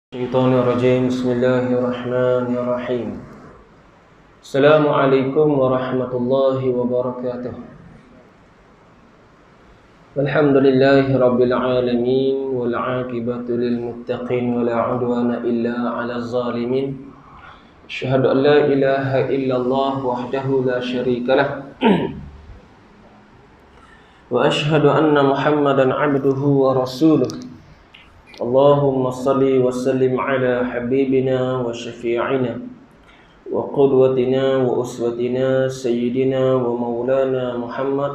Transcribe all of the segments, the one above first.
الشيطان الرجيم بسم الله الرحمن الرحيم السلام عليكم ورحمة الله وبركاته الحمد لله رب العالمين والعاقبة للمتقين ولا عدوان إلا على الظالمين أشهد أن لا إله إلا الله وحده لا شريك له وأشهد أن محمدا عبده ورسوله اللهم صل وسلم على حبيبنا وشفيعنا وقدوتنا وأسوتنا سيدنا ومولانا محمد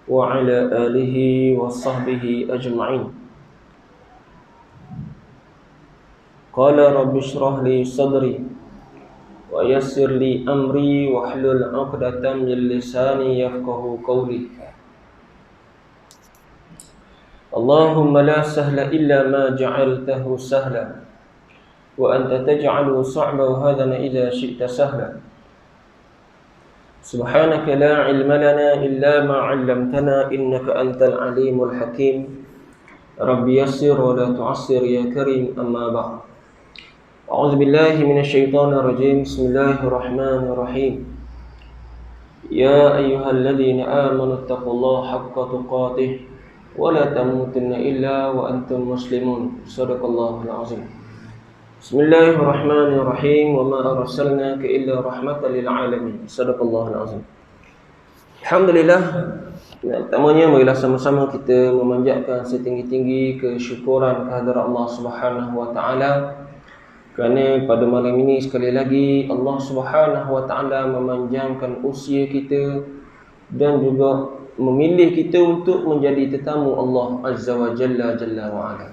وعلى آله وصحبه أجمعين. قال رب اشرح لي صدري ويسر لي أمري واحلل عقدة من لساني يفقه قولي. اللهم لا سهل إلا ما جعلته سهلا وأنت تجعل صعبا وهذا إذا شئت سهلا. سبحانك لا علم لنا إلا ما علمتنا إنك أنت العليم الحكيم. رب يسر ولا تعسر يا كريم. أما بعد أعوذ بالله من الشيطان الرجيم بسم الله الرحمن الرحيم. يا أيها الذين آمنوا اتقوا الله حق تقاته ولا تموتن إلا وأنتم مسلمون. صدق الله العظيم. بسم الله الرحمن الرحيم. وما أرسلناك إلا رحمة للعالمين. صدق الله العظيم. Alhamdulillah. Pertamanya marilah sama-sama kita memanjatkan setinggi-tinggi kesyukuran kehadirat Allah Subhanahu wa taala, kerana pada malam ini sekali lagi Allah Subhanahu wa taala memanjangkan usia kita dan juga memilih kita untuk menjadi tetamu Allah Azza wa Jalla Jalla wa Ala.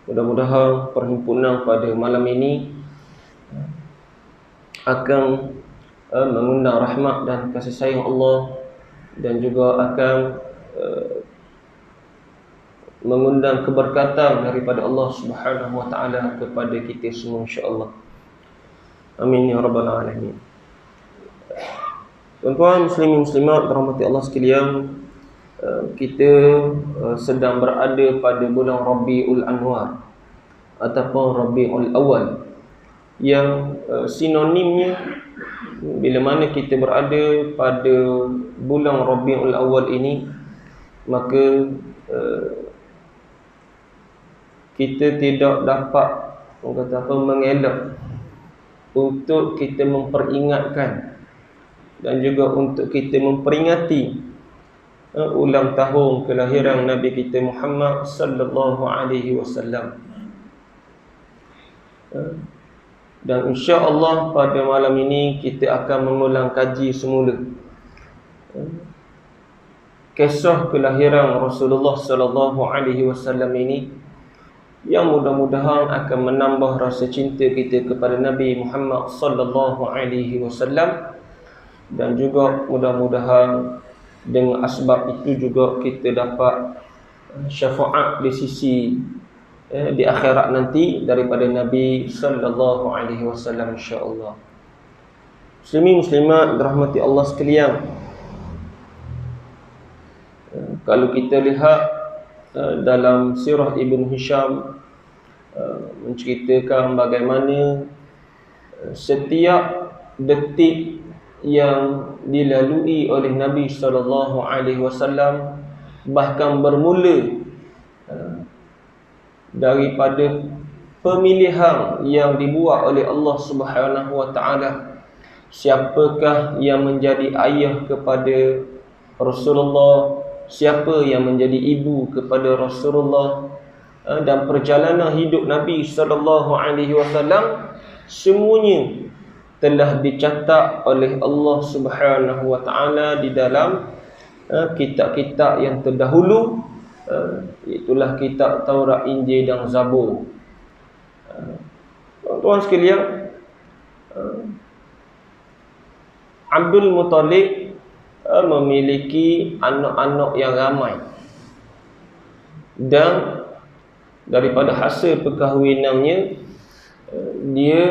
Mudah-mudahan perhimpunan pada malam ini akan mengundang rahmat dan kasih sayang Allah, dan juga akan mengundang keberkatan daripada Allah Subhanahu wa taala kepada kita semua insya-Allah. Amin ya rabbal alamin. Tuan-tuan muslimin muslimat rahmati Allah sekalian, kita sedang berada pada bulan Rabiul Anwar ataupun Rabiul Awal, yang sinonimnya bila mana kita berada pada bulan Rabiul Awal ini, maka kita tidak dapat mengelak untuk kita memperingatkan dan juga untuk kita memperingati ulang tahun kelahiran Nabi kita Muhammad sallallahu alaihi wasallam. Dan insya-Allah pada malam ini kita akan mengulang kaji semula kisah kelahiran Rasulullah sallallahu alaihi wasallam ini, yang mudah-mudahan akan menambah rasa cinta kita kepada Nabi Muhammad sallallahu alaihi wasallam, dan juga mudah-mudahan dengan asbab itu juga kita dapat syafaat di sisi di akhirat nanti daripada Nabi sallallahu alaihi wasallam insya-Allah. Muslimin muslimat dirahmati Allah sekalian, kalau kita lihat dalam sirah Ibn Hisham menceritakan bagaimana setiap detik yang dilalui oleh Nabi sallallahu alaihi wasallam, bahkan bermula daripada pemilihan yang dibuat oleh Allah Subhanahu wa taala, siapakah yang menjadi ayah kepada Rasulullah, siapa yang menjadi ibu kepada Rasulullah, dan perjalanan hidup Nabi sallallahu alaihi wasallam semuanya telah dicatat oleh Allah Subhanahu wa taala di dalam kitab-kitab yang terdahulu, itulah kitab Taurat, Injil dan Zabur. Tuan-tuan sekalian, Abdul Muttalib memiliki anak-anak yang ramai, dan daripada hasil perkahwinannya dia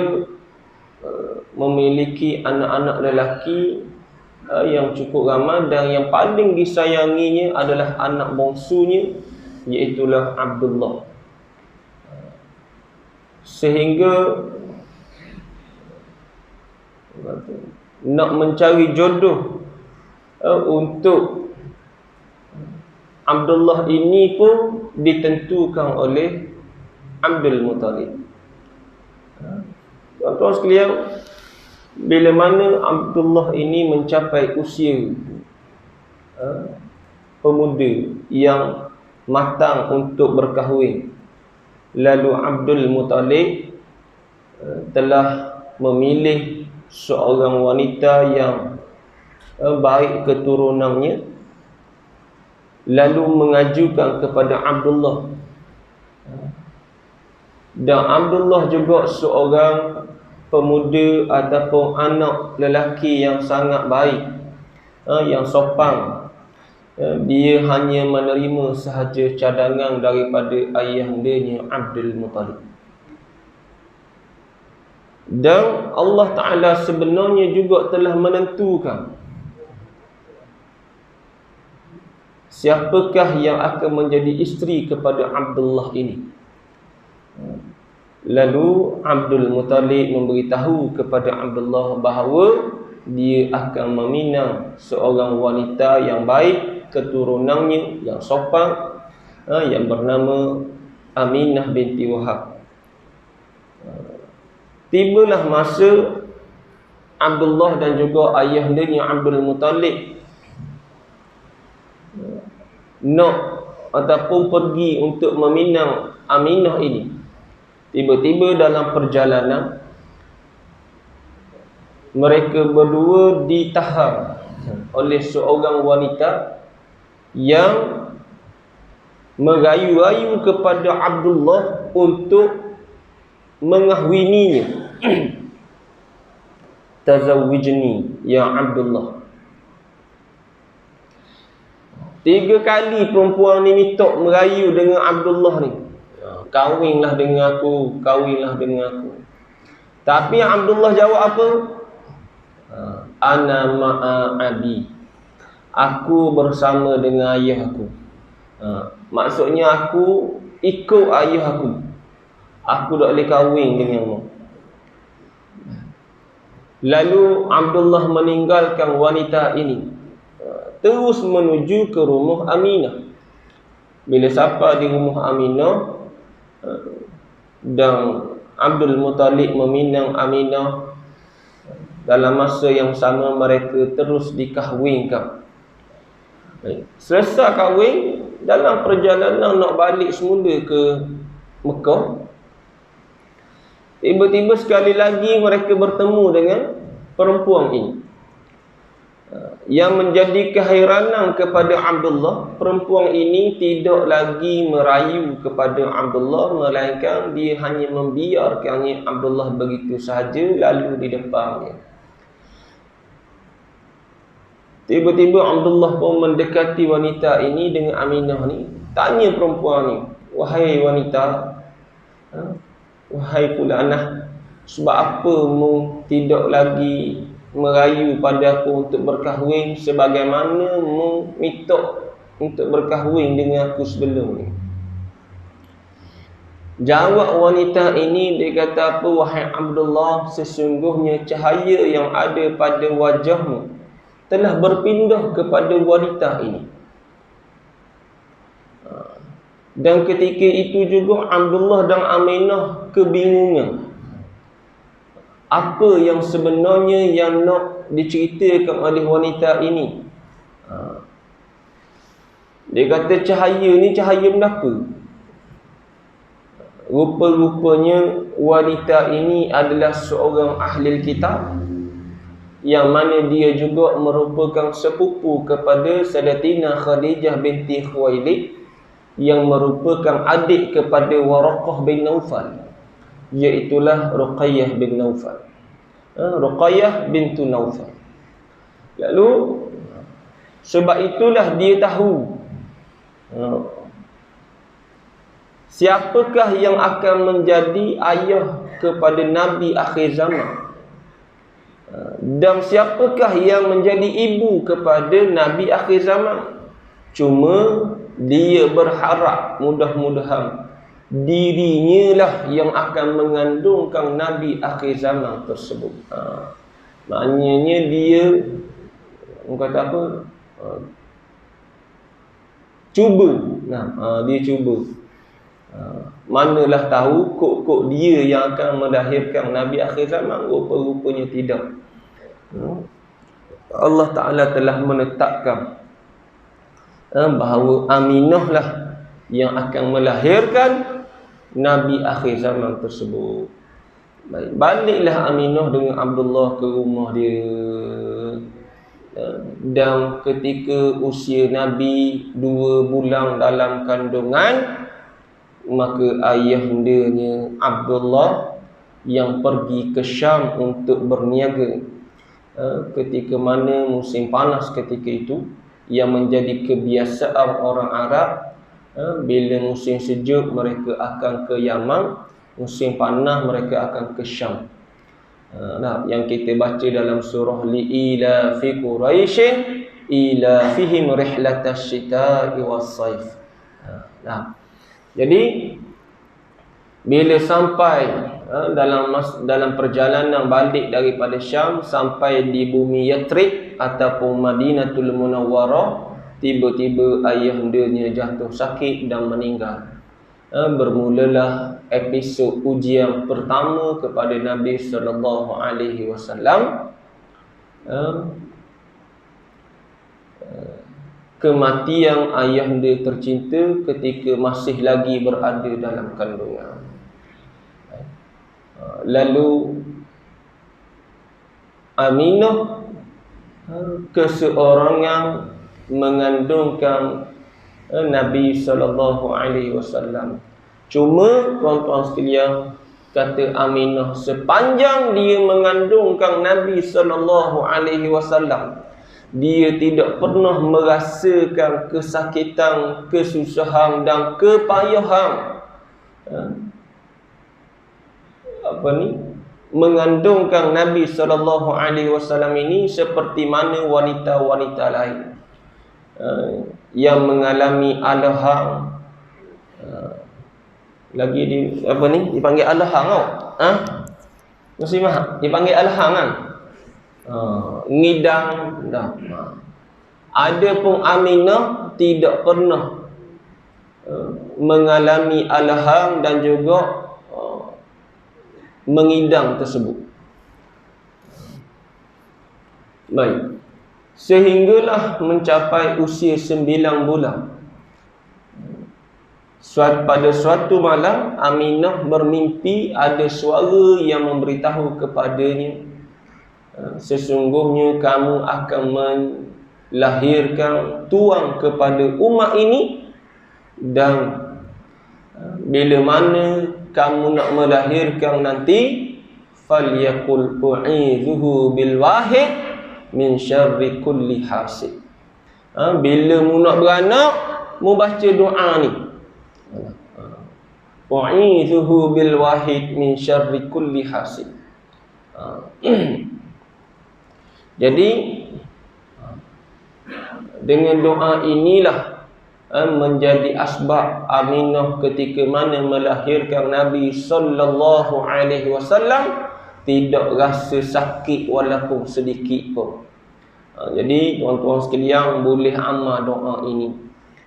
memiliki anak-anak lelaki yang cukup ramai, dan yang paling disayanginya adalah anak bongsunya, iaitulah Abdullah. sehingga nak mencari jodoh untuk Abdullah ini pun ditentukan oleh Abdul Muttalib. Tuan-tuan sekalian, bila mana Abdullah ini mencapai usia pemuda yang matang untuk berkahwin, lalu Abdul Muttalib telah memilih seorang wanita yang baik keturunannya, lalu mengajukan kepada Abdullah. Dan Abdullah juga seorang pemuda ataupun anak lelaki yang sangat baik, yang sopan. Dia hanya menerima sahaja cadangan daripada ayahandanya Abdul Muttalib. Dan Allah Ta'ala sebenarnya juga telah menentukan siapakah yang akan menjadi isteri kepada Abdullah ini. Lalu Abdul Muttalib memberitahu kepada Abdullah bahawa dia akan meminang seorang wanita yang baik keturunannya, yang sopan, yang bernama Aminah binti Wahab. Tibalah masa Abdullah dan juga ayahandanya Abdul Muttalib nak ataupun pergi untuk meminang Aminah ini. Tiba-tiba dalam perjalanan mereka berdua ditahan oleh seorang wanita yang merayu-rayu kepada Abdullah untuk mengahwininya. Tazawwijni ya Abdullah. 3 kali perempuan ni minta merayu dengan Abdullah ni. Kahwinlah dengan aku, kahwinlah dengan aku. Tapi Abdullah jawab apa? Ana ma'a abi. Aku bersama dengan ayah aku. Maksudnya aku ikut ayah aku. Aku tak boleh kahwin denganmu. Lalu Abdullah meninggalkan wanita ini, terus menuju ke rumah Aminah. Bila sampai di rumah Aminah, dan Abdul Muttalib meminang Aminah, dalam masa yang sama mereka terus dikahwinkan. Selesai kahwin, dalam perjalanan nak balik semula ke Mekah, tiba-tiba sekali lagi mereka bertemu dengan perempuan ini. Yang menjadi keheranan kepada Abdullah, perempuan ini tidak lagi merayu kepada Abdullah, melainkan dia hanya membiarkannya Abdullah begitu sahaja lalu di depannya. Tiba-tiba Abdullah pun mendekati wanita ini dengan Aminah ni. Tanya perempuan ni, wahai wanita, wahai fulanah, sebab apa mu tidak lagi merayu pada aku untuk berkahwin sebagaimana mu minta untuk berkahwin dengan aku sebelum ni? Jawab wanita ini, dia kata apa? Wahai Abdullah, sesungguhnya cahaya yang ada pada wajahmu telah berpindah kepada wanita ini. Dan ketika itu juga Abdullah dan Aminah kebingungan. Apa yang sebenarnya yang nak diceritakan oleh wanita ini? Dia kata cahaya ni cahaya menapa? Rupa-rupanya wanita ini adalah seorang ahli kitab, yang mana dia juga merupakan sepupu kepada Sayyidatina Khadijah binti Khuwailid, yang merupakan adik kepada Waraqah bin Naufal, iaitulah Ruqayyah bin Naufal. Ruqayyah bintu Naufal. Lalu sebab itulah dia tahu siapakah yang akan menjadi ayah kepada Nabi akhir zaman, dan siapakah yang menjadi ibu kepada Nabi akhir zaman. Cuma dia berharap mudah-mudahan dirinya lah yang akan mengandungkan Nabi akhir zaman tersebut. Maknanya dia kata apa? Cuba. Dia cuba. Manalah tahu kok dia yang akan melahirkan Nabi akhir zaman, rupa-rupanya tidak. Allah Ta'ala telah menetapkan bahawa Aminah lah yang akan melahirkan Nabi akhir zaman tersebut. Baik, baliklah Aminah dengan Abdullah ke rumah dia. Dan ketika usia Nabi 2 bulan dalam kandungan, maka ayahandanya Abdullah yang pergi ke Syam untuk berniaga. Ketika mana musim panas ketika itu, yang menjadi kebiasaan orang Arab, bila musim sejuk mereka akan ke Yaman, musim panas mereka akan ke Syam. Yang kita baca dalam surah Li'ila fi Quraishin ila fihim rihlatash shita'i was-saif. Jadi bila sampai dalam perjalanan balik daripada Syam sampai di bumi Yathrib ataupun Madinatul Munawwarah, tiba-tiba ayahandanya jatuh sakit dan meninggal. Bermulalah episod ujian pertama kepada Nabi sallallahu alaihi wasallam, kematian ayahanda tercinta ketika masih lagi berada dalam kandungan. Lalu Aminah seorang yang mengandungkan Nabi sallallahu alaihi wasallam. Cuma tuan-tuan sekalian, kata Aminah, sepanjang dia mengandungkan Nabi sallallahu alaihi wasallam, dia tidak pernah merasakan kesakitan, kesusahan dan kepayahan. Mengandungkan Nabi sallallahu alaihi wasallam ini seperti mana wanita-wanita lain yang mengalami alahang. Dipanggil alahang tau. Muslimah dipanggil alahang kan? Ngidang dah. Adapun Aminah tidak pernah mengalami alahang dan juga mengidang tersebut. Baik. Sehinggalah mencapai usia 9 bulan. Pada suatu malam, Aminah bermimpi ada suara yang memberitahu kepadanya, sesungguhnya kamu akan melahirkan tuan kepada umat ini, dan bila mana kamu nak melahirkan nanti, falyakul u'idhuhu bil wahid min syarri kulli hasid. Bila mu nak beranak, mu baca doa ni, u'idhuhu bil wahid min syarri kulli hasid. Jadi dengan doa inilah menjadi asbab Aminah ketika mana melahirkan Nabi sallallahu alaihi wasallam tidak rasa sakit walaupun sedikit pun. Jadi tuan-tuan sekalian boleh amal doa ini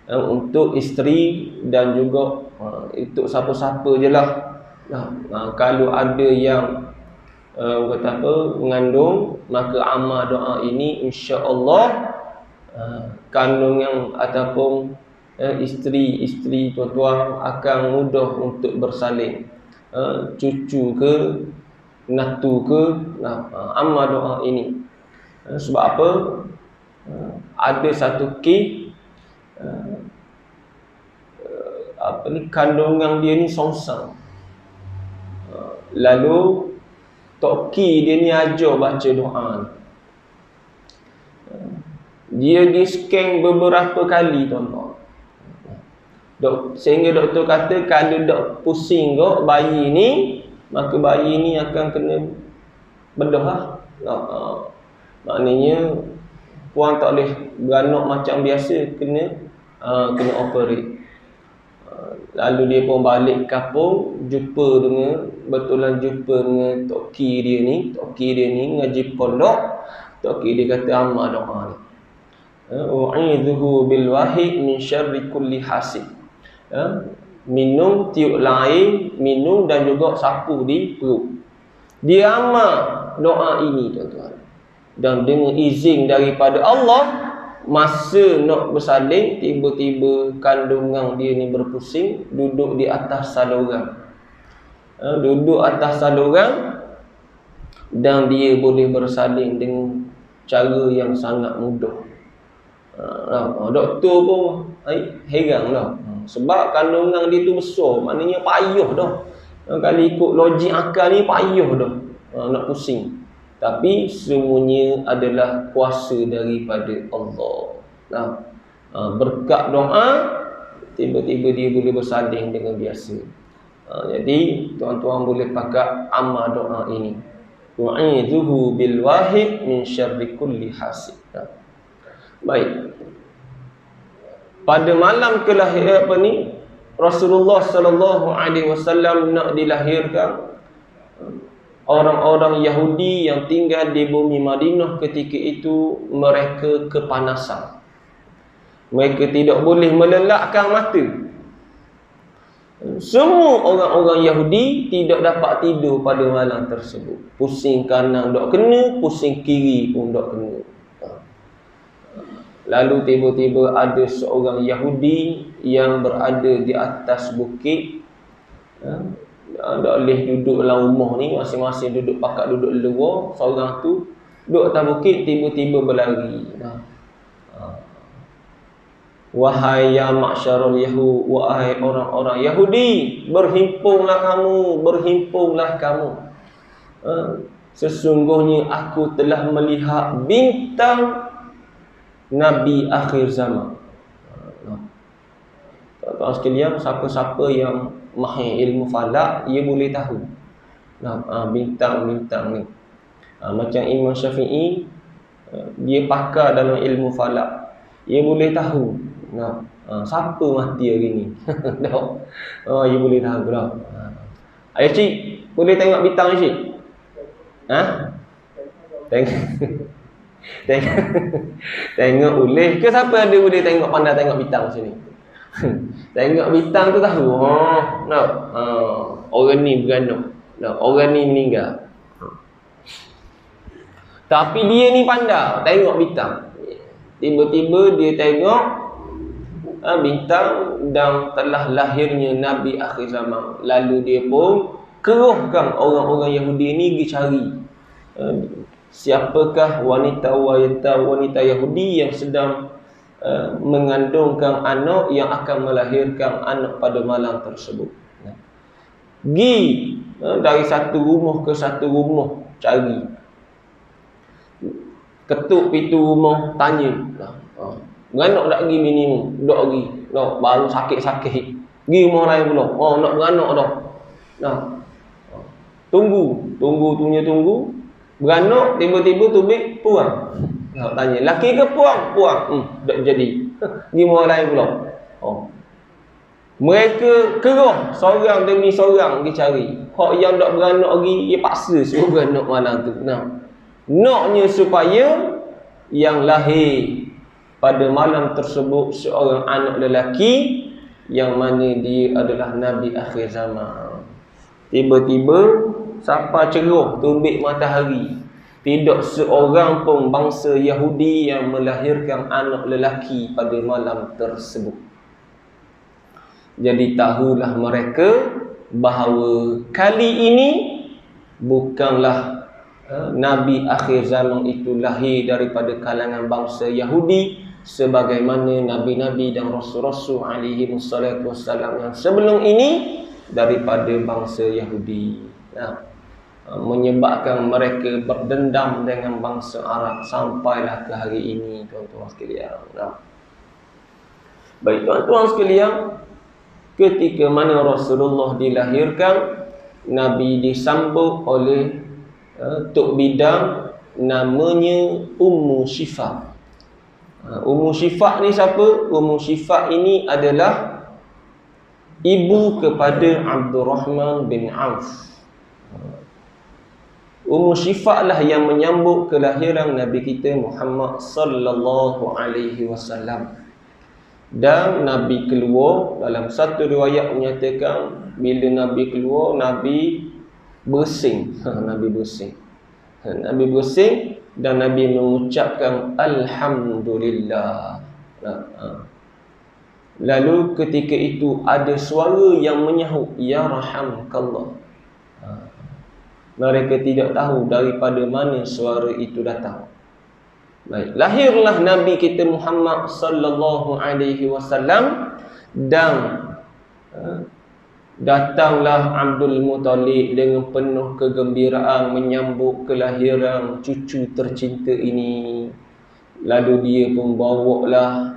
untuk isteri dan juga untuk siapa-siapa je lah. Kalau ada yang mengandung, maka amal doa ini insya-Allah kandungan ataupun isteri tuan-tuan akan mudah untuk bersalin, cucu ke natu ke, amal doa ini. Sebab apa? Ada satu kes kandungan dia ni songsang. Lalu toki dia ni ajar baca doa ni. Dia di scan beberapa kali tuan-tuan. Sehingga doktor kata kalau dok pusing kok bayi ni, maka bayi ni akan kena bedah lah. Maknanya puan tak boleh beranak macam biasa, kena operate. Lalu dia pun balik kampung, jumpa dengan Tok Ki dia ni. Tok Ki dia ni ngaji pondok. Tok Ki dia kata amal doa ni. U'idzuhu bil wahid min syarri kulli hasid. Minum tiup lain, minum dan juga sapu di perut. Dia amal doa ini tuan-tuan. Dan dengan izin daripada Allah, masa nak bersalin, tiba-tiba kandungan dia ni berpusing, duduk di atas saluran. Duduk atas saluran dan dia boleh bersalin dengan cara yang sangat mudah. Doktor pun heran dah. Sebab kandungan dia tu besar, maknanya payah dah. Kalau ikut logik akal ni payah dah nak pusing. Tapi semuanya adalah kuasa daripada Allah. Berkat doa, tiba-tiba dia boleh bersanding dengan biasa. Jadi tuan-tuan boleh pakai amal doa ini. Wa'idzuhu bil wahid min syarri kulli hasid. Baik. Pada malam kelahiran Rasulullah sallallahu alaihi wasallam nak dilahirkan, orang-orang Yahudi yang tinggal di bumi Madinah ketika itu mereka kepanasan. Mereka tidak boleh melelakkan mata. Semua orang-orang Yahudi tidak dapat tidur pada malam tersebut. Pusing kanan tak kena, pusing kiri pun tak kena. Lalu tiba-tiba ada seorang Yahudi yang berada di atas bukit. Tak boleh duduk dalam rumah ni, masing-masing duduk pakat duduk luar. Seorang tu duduk atas bukit, tiba-tiba berlari. Wahai ya ma'syarul Yahud, wahai orang-orang Yahudi, berhimpunlah kamu. Sesungguhnya aku telah melihat bintang Nabi akhir zaman. Tuan-tuan sekalian, siapa-siapa yang mahir ilmu falak, ia boleh tahu bintang-bintang ni. Macam Imam Syafi'i, dia pakar dalam ilmu falak, ia boleh tahu siapa mati hari ni. Ia boleh tahu dah. Ayah cik, boleh tengok bintang cik? Tengok boleh ke? Siapa ada boleh tengok, pandai tengok bintang macam ni? Tengok bintang tu tahu. Orang ni beranak, orang ni meninggal. Tapi dia ni pandai tengok bintang. Tiba-tiba dia tengok bintang dan telah lahirnya Nabi akhir zaman. Lalu dia pun keruhkan orang-orang Yahudi ni pergi cari siapakah wanita Yahudi yang sedang mengandungkan anak yang akan melahirkan anak pada malam tersebut. Pergi dari satu rumah ke satu rumah cari. Ketuk pintu rumah, tanya. Beranak tak pergi minimum? Tak pergi. Baru sakit-sakit. Pergi rumah lain pula. Nak beranak dah. Tunggu. Beranak, tiba-tiba tubik puang. Tanya, laki ke puang? Puang. Tak jadi. Pergi rumah lain pula. Mereka keruh seorang demi seorang pergi cari. Hak yang tak beranak lagi, dia paksa suruh beranak malam tu. Naknya supaya yang lahir pada malam tersebut seorang anak lelaki yang mana dia adalah Nabi akhir zaman. Tiba-tiba sampai cerah terbit matahari, tidak seorang pun bangsa Yahudi yang melahirkan anak lelaki pada malam tersebut. Jadi tahulah mereka bahawa kali ini bukanlah Nabi akhir zaman itu lahir daripada kalangan bangsa Yahudi sebagaimana nabi-nabi dan rasul-rasul alaihi wassalatu wassalam yang sebelum ini daripada bangsa Yahudi. Menyebabkan mereka berdendam dengan bangsa Arab sampailah ke hari ini, tuan-tuan sekalian. Baik, tuan-tuan sekalian, ketika mana Rasulullah dilahirkan, Nabi disambut oleh tok bidang namanya Ummu Syifa. Ummu Syifa ni siapa? Ummu Syifa ini adalah ibu kepada Abdurrahman bin Auf. Ummu Syifa lah yang menyambut kelahiran Nabi kita Muhammad sallallahu alaihi wasallam. Dan Nabi keluar, dalam satu riwayat menyatakan bila Nabi keluar, Nabi bersing. Nabi bersing. Nabi bersing dan Nabi mengucapkan Alhamdulillah. Lalu ketika itu ada suara yang menyahut, Ya Rahamkallah. Mereka tidak tahu daripada mana suara itu datang. Baik, lahirlah Nabi kita Muhammad sallallahu alaihi wasallam dan datanglah Abdul Muttalib dengan penuh kegembiraan menyambut kelahiran cucu tercinta ini. Lalu dia pun bawalah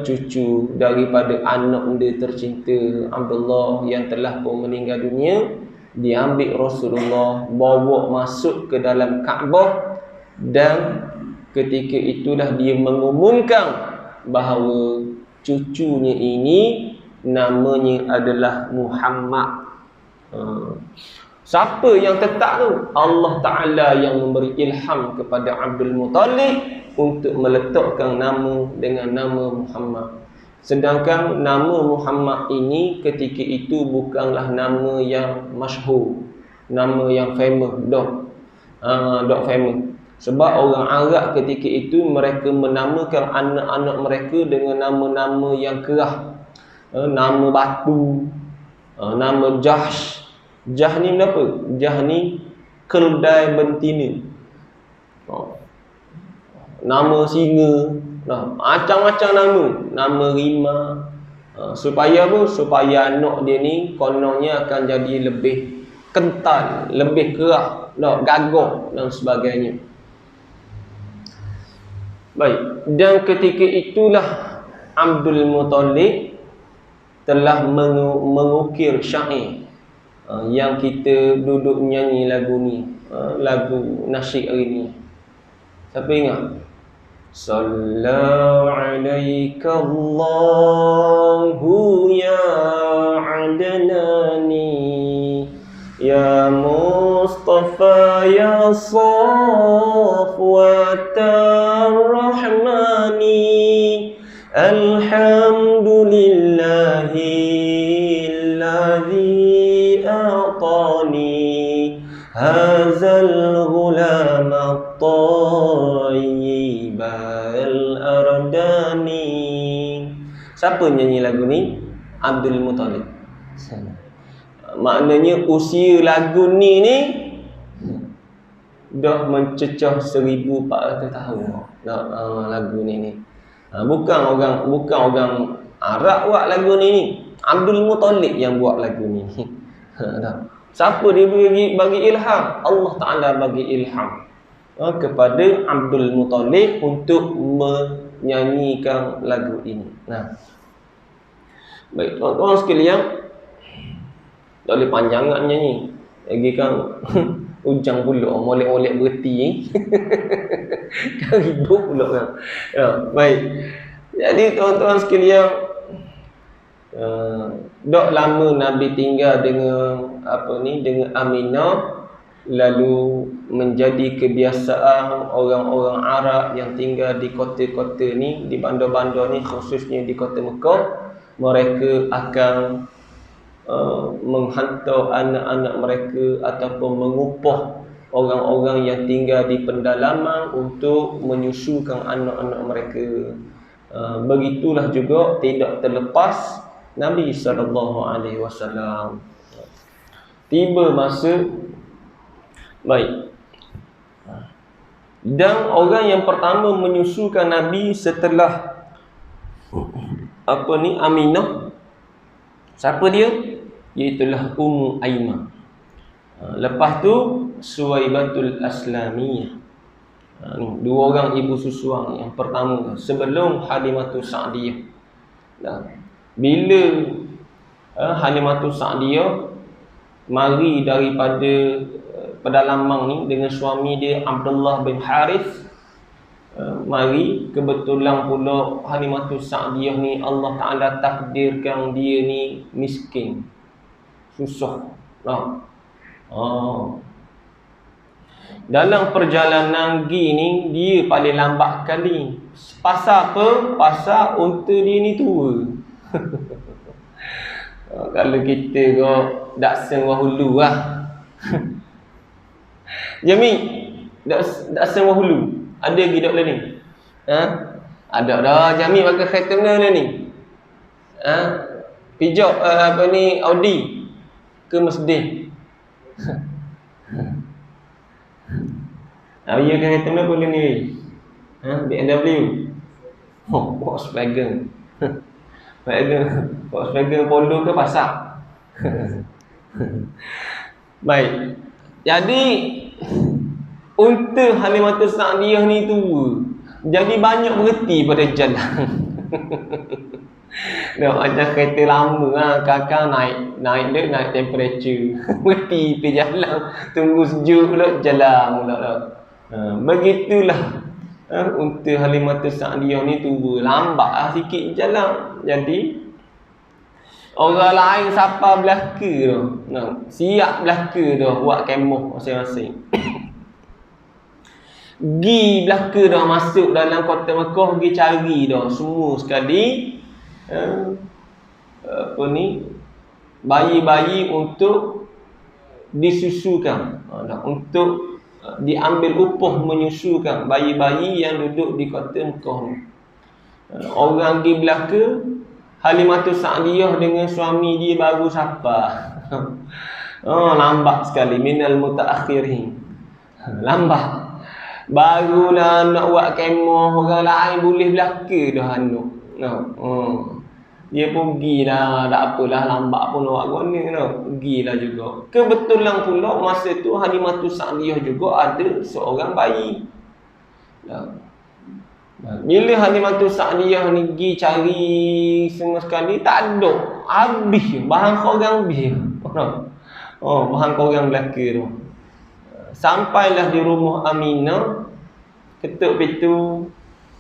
cucu daripada anak dia tercinta Abdullah yang telah pun meninggal dunia. Diambil Rasulullah, bawa masuk ke dalam Kaabah, dan ketika itulah dia mengumumkan bahawa cucunya ini namanya adalah Muhammad. Siapa yang tetap tu? Allah Ta'ala yang memberi ilham kepada Abdul Muttalib untuk meletakkan nama dengan nama Muhammad. Sedangkan nama Muhammad ini ketika itu bukanlah nama yang masyhur, nama yang famous, dok famous. Sebab orang Arab ketika itu mereka menamakan anak-anak mereka dengan nama-nama yang kerah. Nama batu, nama Jahsh. Jahsh ni apa? Jahsh ni keldai betina. Nama singa, macam-macam nama rimau. Supaya apa? Supaya anak dia ni kononnya akan jadi lebih kental, lebih kerah, gagah dan sebagainya. Baik, dan ketika itulah Abdul Muttalib telah mengukir syair yang kita duduk nyanyi lagu ni, lagu nasyid hari ni. Siapa ingat? Sallallahu alaika Allahu ya Adnani ya Mustafa ya Safwatar Rahmani alhamdulillahi a'tani hazal ghulam at-tayyib al-ardani. Siapa nyanyi lagu ni? Abdul Muttalib. Maknanya usia lagu ni dah mencecah 1400 tahun lagu ni. Bukan orang Arab buat lagu ni. Abdul Muttalib yang buat lagu ni. Siapa dia bagi ilham? Allah Ta'ala bagi ilham kepada Abdul Muttalib untuk menyanyikan lagu ini. Baik, tuan-tuan sekalian, tak boleh panjangan nyanyi. Lagi kan ujang pula, molek-molek berhenti. Kan ribut pula kan. Baik. Jadi tuan-tuan sekalian, dok lama Nabi tinggal dengan dengan Aminah, lalu menjadi kebiasaan orang-orang Arab yang tinggal di kota-kota ni, di bandar-bandar ni, khususnya di kota Mekah. Mereka akan menghantar anak-anak mereka ataupun mengupah orang-orang yang tinggal di pendalaman untuk menyusukan anak-anak mereka. Begitulah juga tidak terlepas Nabi SAW. Tiba masa, baik, dan orang yang pertama menyusukan Nabi setelah Aminah, siapa dia? Iaitulah Ummu Aiman. Lepas tu Suwaibatul Aslamiyah. Dua orang ibu susuang yang pertama sebelum Halimatus Sa'diyah. Bila Halimatus Sa'diyah mari daripada pedalaman ni dengan suami dia Abdullah bin Harith, Mari kebetulan pula Halimatus Sa'diyah ni Allah Ta'ala takdirkan dia ni miskin, susah. Dalam perjalanan pergi ni dia paling lambat kali. Pasal apa? Pasal unta dia ni tua. Kalau kita kau daksan wahulu lah. Jami, daksan wahulu. Ada lagi tak ni? Ada dah. Jami pakai kereta mana ni? Pijak Audi ke Mercedes? Ya kereta mana boleh ni? BMW. Volkswagen. Volkswagen Polo ke pasar? Baik. Jadi unta Halimatus Sa'diyah ni tua. Jadi banyak berhenti pada jalan. Macam kereta lama kakak naik temperature. Berhenti pergi jalan. Tunggu sejuk pula jalan pula dah. Begitulah. Unta Halimatus Sa'diyah ni tua, lambat sikit jalan. Jadi orang lain siapa belaka dah. Siap belaka dah buat kemah masing-masing. Gi belaka dah masuk dalam kota Mekah, pergi cari dah semua sekali bayi-bayi untuk disusukan, untuk diambil upah menyusukan bayi-bayi yang duduk di kota Mekah ni. Orang pergi belaka, Halimatus Sa'diyah dengan suami dia baru sapa. Lambat sekali, minal mutaakhirin. Lambat. Barulah nak buat kemah, orang lain boleh belaka dah dia pun pergilah, tak apalah, lambat pun nak buat mana, pergilah juga. Kebetulan pula masa tu Halimatus Sa'diyah juga ada seorang bayi. Bila Halimatus Sa'diyah ni pergi cari semua sekali, tak ada, habis bahan korang habis. Bahan korang belaka tu. Sampailah di rumah Aminah, ketuk pintu,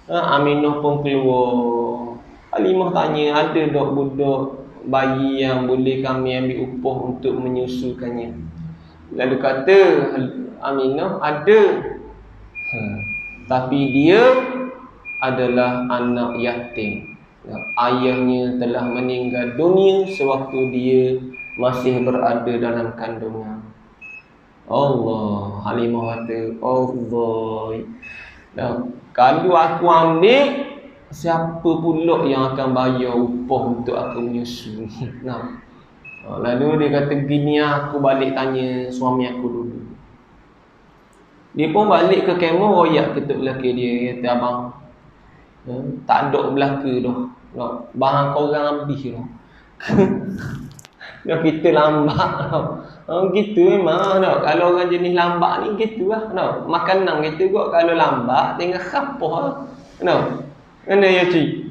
Aminah pun keluar. Halimah tanya, ada tak budak bayi yang boleh kami ambil upah untuk menyusukannya? Lalu kata Aminah, ada. Tapi dia adalah anak yatim. Ayahnya telah meninggal dunia sewaktu dia masih berada dalam kandungan. Allah, Halimah kata, Allah, kalau aku ambil, siapa pula yang akan bayar upah untuk aku menyusu? Lalu dia kata, gini, aku balik tanya suami aku dulu. Dia pun balik ke kemah, royak ketuk belakang dia. Kata, abang, tak ada belaka dah. Bahan korang habis dah. Kita lambat dah. Gitu memang dah. Kalau orang jenis lambat ni gitu lah. Makanan kita kot kalau lambat tinggal khapah lah. Mana ya cik?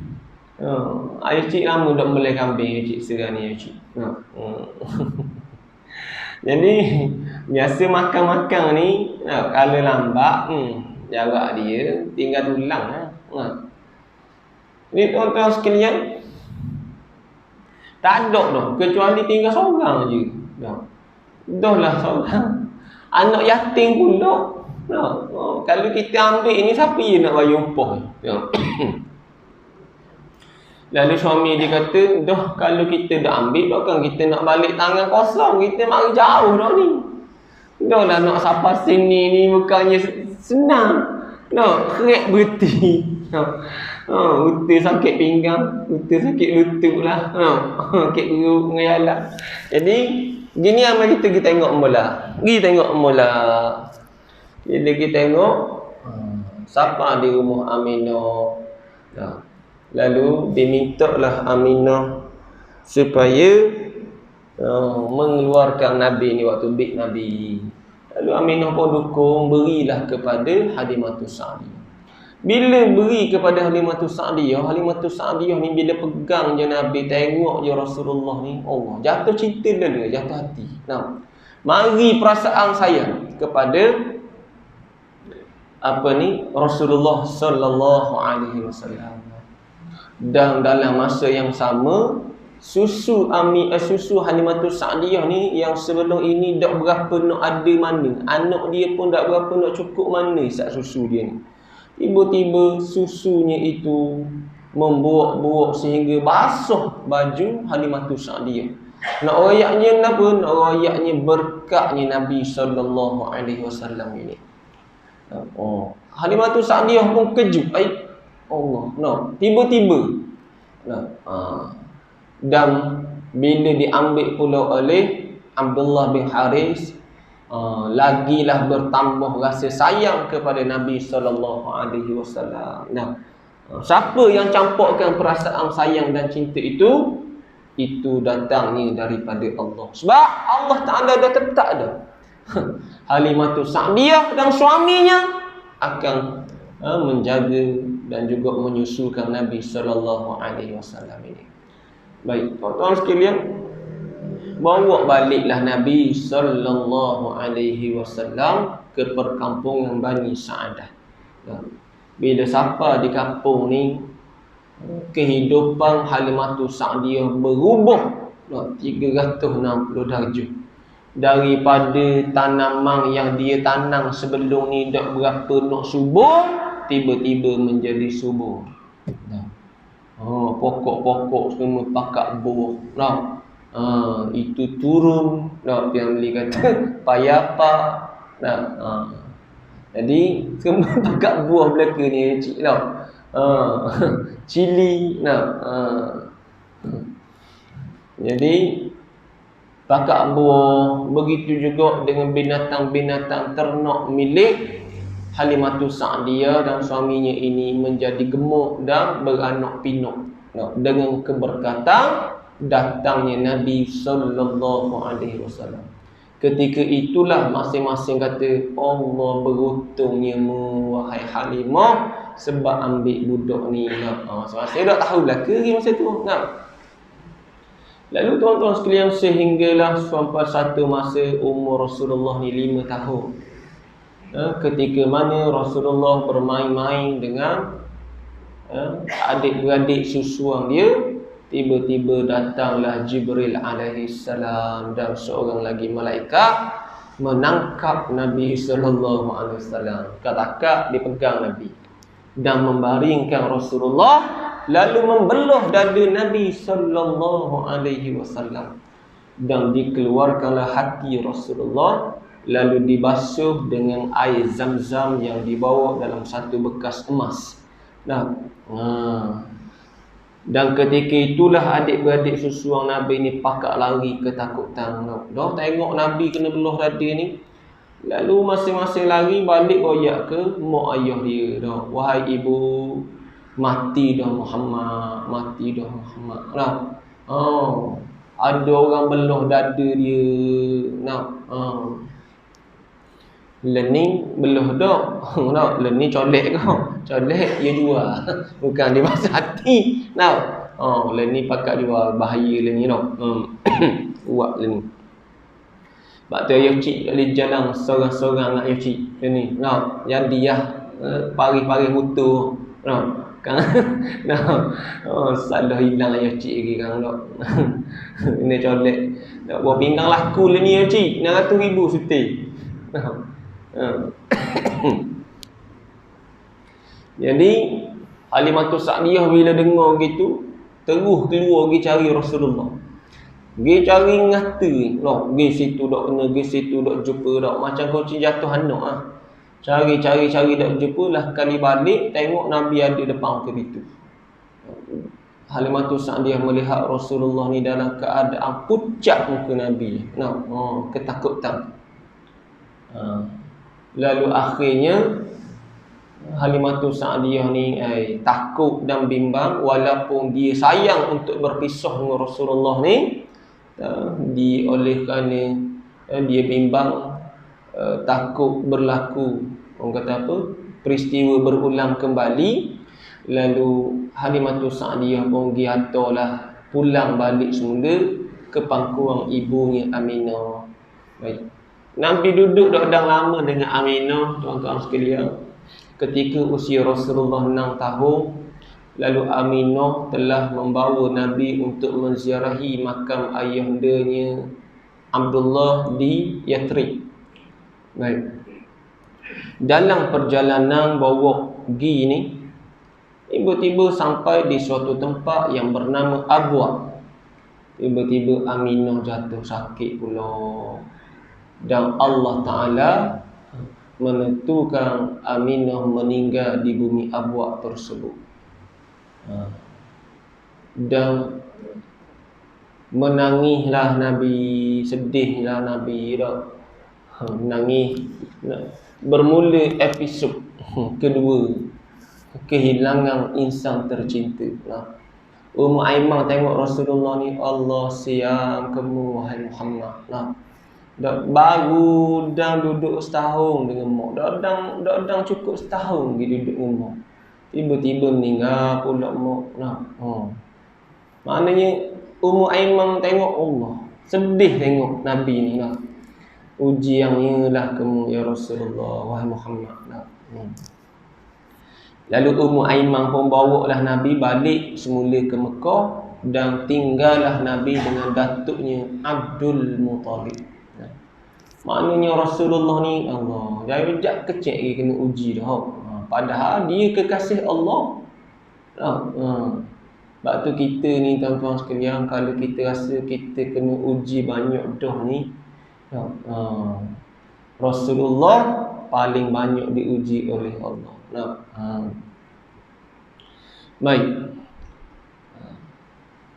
Ayah cik lama dah mulai kambing ya cik sekarang ni ya cik. Jadi biasa makan-makan ni kalau lambat jarak dia tinggal tulang lah. Ni tuan-tuan sekalian, tak ada dah kecuali tinggal seorang je. Dah lah seorang. Anak yatim pula. Kalau kita ambil ni, siapa yang nak bayar upah? Lalu suami dia kata, dah kalau kita dah ambil, takkan kita nak balik tangan kosong. Kita mari jauh dah ni. Dah lah nak sampai sini ni bukannya senang. Kerek berhenti. Unta sakit pinggang, unta sakit lutut lah. Sakit perut mengayalah. Jadi gini amal kita pergi tengok mula. Bila kita tengok siapa di rumah Aminah. Lalu dimintalah Aminah supaya mengeluarkan Nabi ni waktu beg Nabi. Lalu Aminah pun dukung, berilah kepada Halimatus Sa'diyah. Bila beri kepada Halimatus Sa'diyah, Halimatus Sa'diyah ni bila pegang je Nabi, tengok je Rasulullah ni, Allah, jatuh cinta dia, jatuh hati. Mari perasaan saya kepada Rasulullah sallallahu alaihi wasallam. Dan dalam masa yang sama, susu Halimatus Sa'diyah ni yang sebelum ini tak berapa nak ada mana, anak dia pun tak berapa nak cukup mana sat susu dia ni. Tiba-tiba susunya itu membuak-buak sehingga basuh baju Halimatus Sa'diyah. Nak royaknya kenapa? Nak royaknya berkatnya Nabi sallallahu alaihi wasallam ini. Halimatus Sa'diyah pun kejut. Allah, tiba-tiba. Dan bila diambil pula oleh Abdullah bin Haris, lagilah bertambah rasa sayang kepada Nabi sallallahu alaihi wasallam. Siapa yang campurkan perasaan sayang dan cinta itu? Itu datangnya daripada Allah. Sebab Allah Ta'ala dah tetap dah. Halimatus Sa'diyah dan suaminya akan menjaga dan juga menyusukan Nabi sallallahu alaihi wasallam ini. Baik, tuan-tuan sekalian, bawa baliklah Nabi sallallahu alaihi wasallam ke perkampungan Bani Sa'adah. Bila sampai di kampung ni, kehidupan Halimatus Sa'diyah berubah 360 darjah. Daripada tanaman yang dia tanam sebelum ni tak berapa nak subur, tiba-tiba menjadi subur. Pokok-pokok semua pakak buah. Itu turun. Yang beli kata payapa. Jadi semua pakak buah belaka ni cik tau. Cili. Jadi pakak buah. Begitu juga dengan binatang-binatang ternak milik Halimatus Sa'diyah dan suaminya ini menjadi gemuk dan beranak pinak. Dengan keberkatan datangnya Nabi sallallahu alaihi wasallam. Ketika itulah masing-masing kata, Allah beruntungnya wahai Halimah sebab ambil budak ni. Masing-masing dah tahulah ke masa tu. Lalu tuan-tuan sekalian, sehinggalah sampai satu masa umur Rasulullah ni 5 tahun. Ketika mana Rasulullah bermain-main dengan adik-beradik susuan dia, tiba-tiba datanglah Jibril alaihi salam dan seorang lagi malaikat menangkap Nabi sallallahu alaihi wasallam. Kata-kata dipegang Nabi dan membaringkan Rasulullah, lalu membelah dada Nabi sallallahu alaihi wasallam dan dikeluarkanlah hati Rasulullah, lalu dibasuh dengan air Zam-Zam yang dibawa dalam satu bekas emas. Dan ketika itulah adik-beradik susuan Nabi ni pakak lari ketakutan. Dah tengok Nabi kena belah dada ni, lalu masing-masing lari balik royak ke mak ayah dia. Wahai ibu, mati dah Muhammad, mati dah Muhammad. Ada orang belah dada dia. Learning belah dak. Learning colek kau. Colek dia jual. Bukan dia basuh hati. Learning pakak jual, bahaya learning Buat learning. Sebab tu ayah cik boleh jalan seorang-seorang nak ayah cik learning. Yang dia pari-pari hutu. Salah hilang ayah cik lagi kan. Ini colek. Nak buat pinggang laku learning ayah cik. 600,000 suti. Jadi Halimatus Sa'diyah bila dengar gitu, terus keluar pergi cari Rasulullah. Pergi cari ngata. Pergi situ dak kena, pergi situ dak jumpa dak. Macam kucing jatuh anak. Cari dak jumpa lah. Kali balik tengok Nabi ada depan pintu. Halimatus Sa'diyah melihat Rasulullah ni dalam keadaan pucat muka Nabi. Ketakutan. Lalu akhirnya Halimatus Sa'diyah ni takut dan bimbang, walaupun dia sayang untuk berpisah dengan Rasulullah ni, oleh kerana dia bimbang, takut berlaku orang kata apa, peristiwa berulang kembali. Lalu Halimatus Sa'diyah pun dia hantarlah pulang balik semula ke pangkuan ibunya Aminah. Baik. Nabi duduk dah lama dengan Aminah, tuan-tuan sekalian. ketika usia Rasulullah 6 tahun, lalu Aminah telah membawa Nabi untuk menziarahi makam ayahandanya Abdullah di Yathrib. Baik. Dalam perjalanan bawa pergi ni, tiba-tiba sampai di suatu tempat yang bernama Abwa. Tiba-tiba Aminah jatuh sakit pula. Dan Allah Ta'ala menentukan Aminah meninggal di bumi Abwa tersebut. Dan menangislah Nabi, sedihlah Nabi dah. Menangis. Bermula episod kedua, kehilangan insan tercinta. Ummu Aiman tengok Rasulullah ni, Allah siang kamu wahai Muhammad. Baru dah duduk setahun dengan mak. Dah cukup setahun dia duduk dengan mak. Tiba-tiba meninggal pula mak. Maknanya Ummu Aiman tengok Allah, sedih tengok Nabi ni lah. Uji yang inilah kamu ya Rasulullah wahai Muhammad. Lalu Ummu Aiman pun bawa lah Nabi balik semula ke Mekah, dan tinggallah Nabi dengan datuknya Abdul Muttalib. Maknanya Rasulullah ni Allah, sejak kecil lagi kena uji dah. Padahal dia kekasih Allah. Sebab tu kita ni tuan-tuan sekalian, kalau kita rasa kita kena uji banyak dah ni, Rasulullah paling banyak diuji oleh Allah. Baik.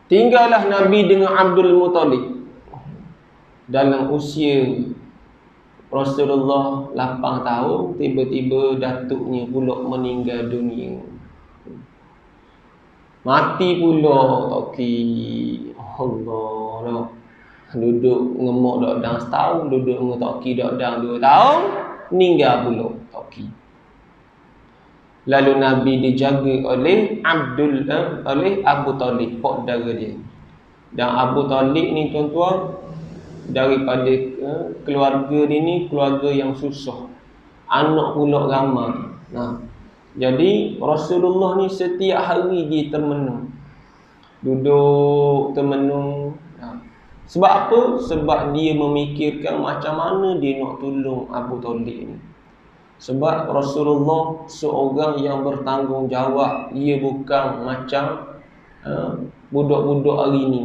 Tinggallah Nabi dengan Abdul Muttalib. Dalam usia Rasulullah 8 tahun, tiba-tiba datuknya pula meninggal dunia. Mati pula Toki. Allah. Duduk ngemuk dok dang setahun, duduk dengan Toki dok dang 2 tahun, meninggal pula Toki. Lalu Nabi dijaga oleh Abu Talib, pak dara dia. Dan Abu Talib ni tuan-tuan, daripada keluarga dia ni keluarga yang susah. Anak pula ramai. Jadi Rasulullah ni setiap hari dia termenung. Duduk termenung. Sebab apa? Sebab dia memikirkan macam mana dia nak tolong Abu Talib ni. Sebab Rasulullah seorang yang bertanggungjawab. Dia bukan macam budak-budak hari ni.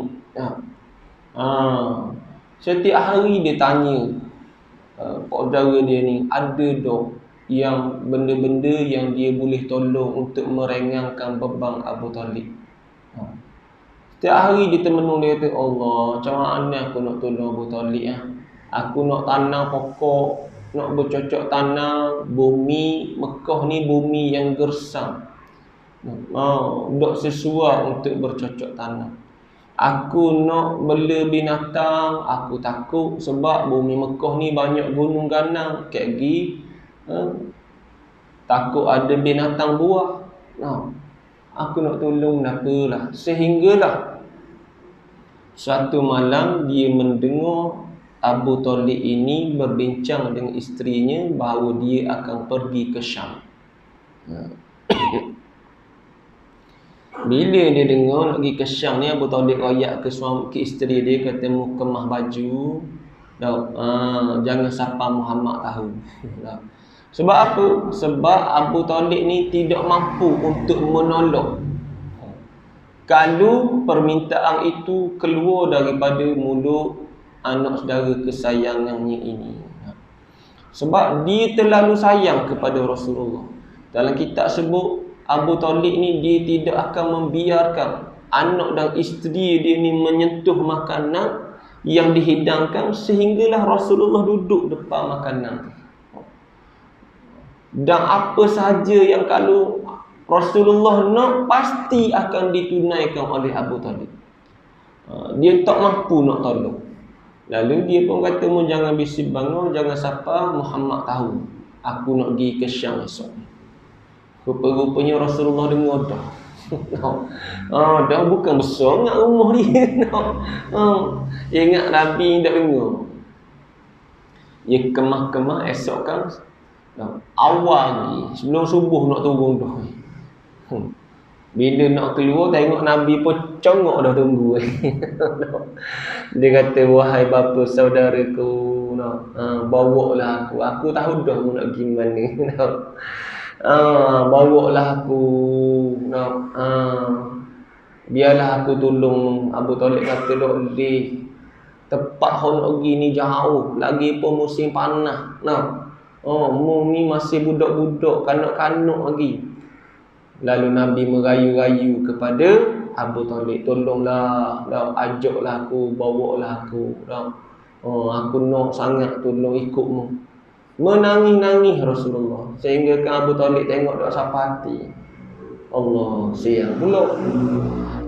Setiap hari dia tanya saudara dia ni, ada dah yang benda-benda yang dia boleh tolong untuk meringankan beban Abu Talib. Setiap hari dia termenung, dia kata, Allah, macam mana aku nak tolong Abu Talib? Aku nak tanam pokok, nak bercocok tanam. Bumi Mekah ni bumi yang gersang, tak sesuai untuk bercocok tanam. Aku nak bela binatang, aku takut sebab bumi Mekah ni banyak gunung ganang. Takut ada binatang buah. Aku nak tolong apalah. Sehinggalah suatu malam dia mendengar Abu Talib ini berbincang dengan isterinya bahawa dia akan pergi ke Syam. Bila dia dengar nak pergi ke Syam ni, Abu Talib royak ke isteri dia, kata mu kemah baju. Jangan siapa Muhammad tahu. Sebab apa? Sebab Abu Talib ni tidak mampu untuk menolong kalau permintaan itu keluar daripada mulut anak saudara kesayangannya ini. Sebab dia terlalu sayang kepada Rasulullah. Dalam kitab sebut Abu Talib ni dia tidak akan membiarkan anak dan isteri dia ni menyentuh makanan yang dihidangkan sehinggalah Rasulullah duduk depan makanan. Dan apa sahaja yang kalau Rasulullah nak, pasti akan ditunaikan oleh Abu Talib. Dia tak mampu nak tolong. Lalu dia pun kata, mu jangan bisik bangun, jangan siapa Muhammad tahu aku nak pergi ke Syam esok. Rupa-rupanya Rasulullah dengar dah. Dah bukan besar ingat rumah dia. Ingat Nabi tak dengar. Dia kemah-kemah esok kan Awal lagi sebelum subuh nak turun tu. Bila nak keluar tengok Nabi pun congok dah tunggu. Dia kata, wahai bapa saudaraku, bawalah aku. Aku tahu dah mau nak pergi mana. Bawalah aku. Biarlah aku tolong. Abu Talib kata, dok di tempat hon pergi ni jauh. Lagi pun musim panas. Mu ni masih budak-budak, kanak-kanak lagi. Lalu Nabi merayu-rayu kepada Abu Talib, tolonglah, ajaklah aku, bawalah aku. Aku nak sangat tolong ikutmu. Menangis-nangis Rasulullah sehingga kan Abu Talib tengok tak sampai hati. Allah sayang pula.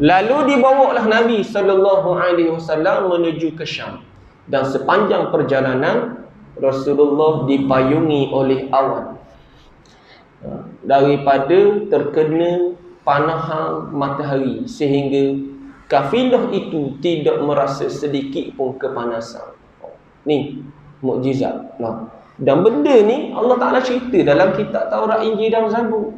Lalu dibawalah Nabi SAW menuju ke Syam. Dan sepanjang perjalanan Rasulullah dipayungi oleh awan daripada terkena panahan matahari sehingga kafilah itu tidak merasa sedikit pun kepanasan. Ni mukjizat. Dan benda ni Allah Ta'ala cerita dalam kitab Taurat, Injil dan Zabur.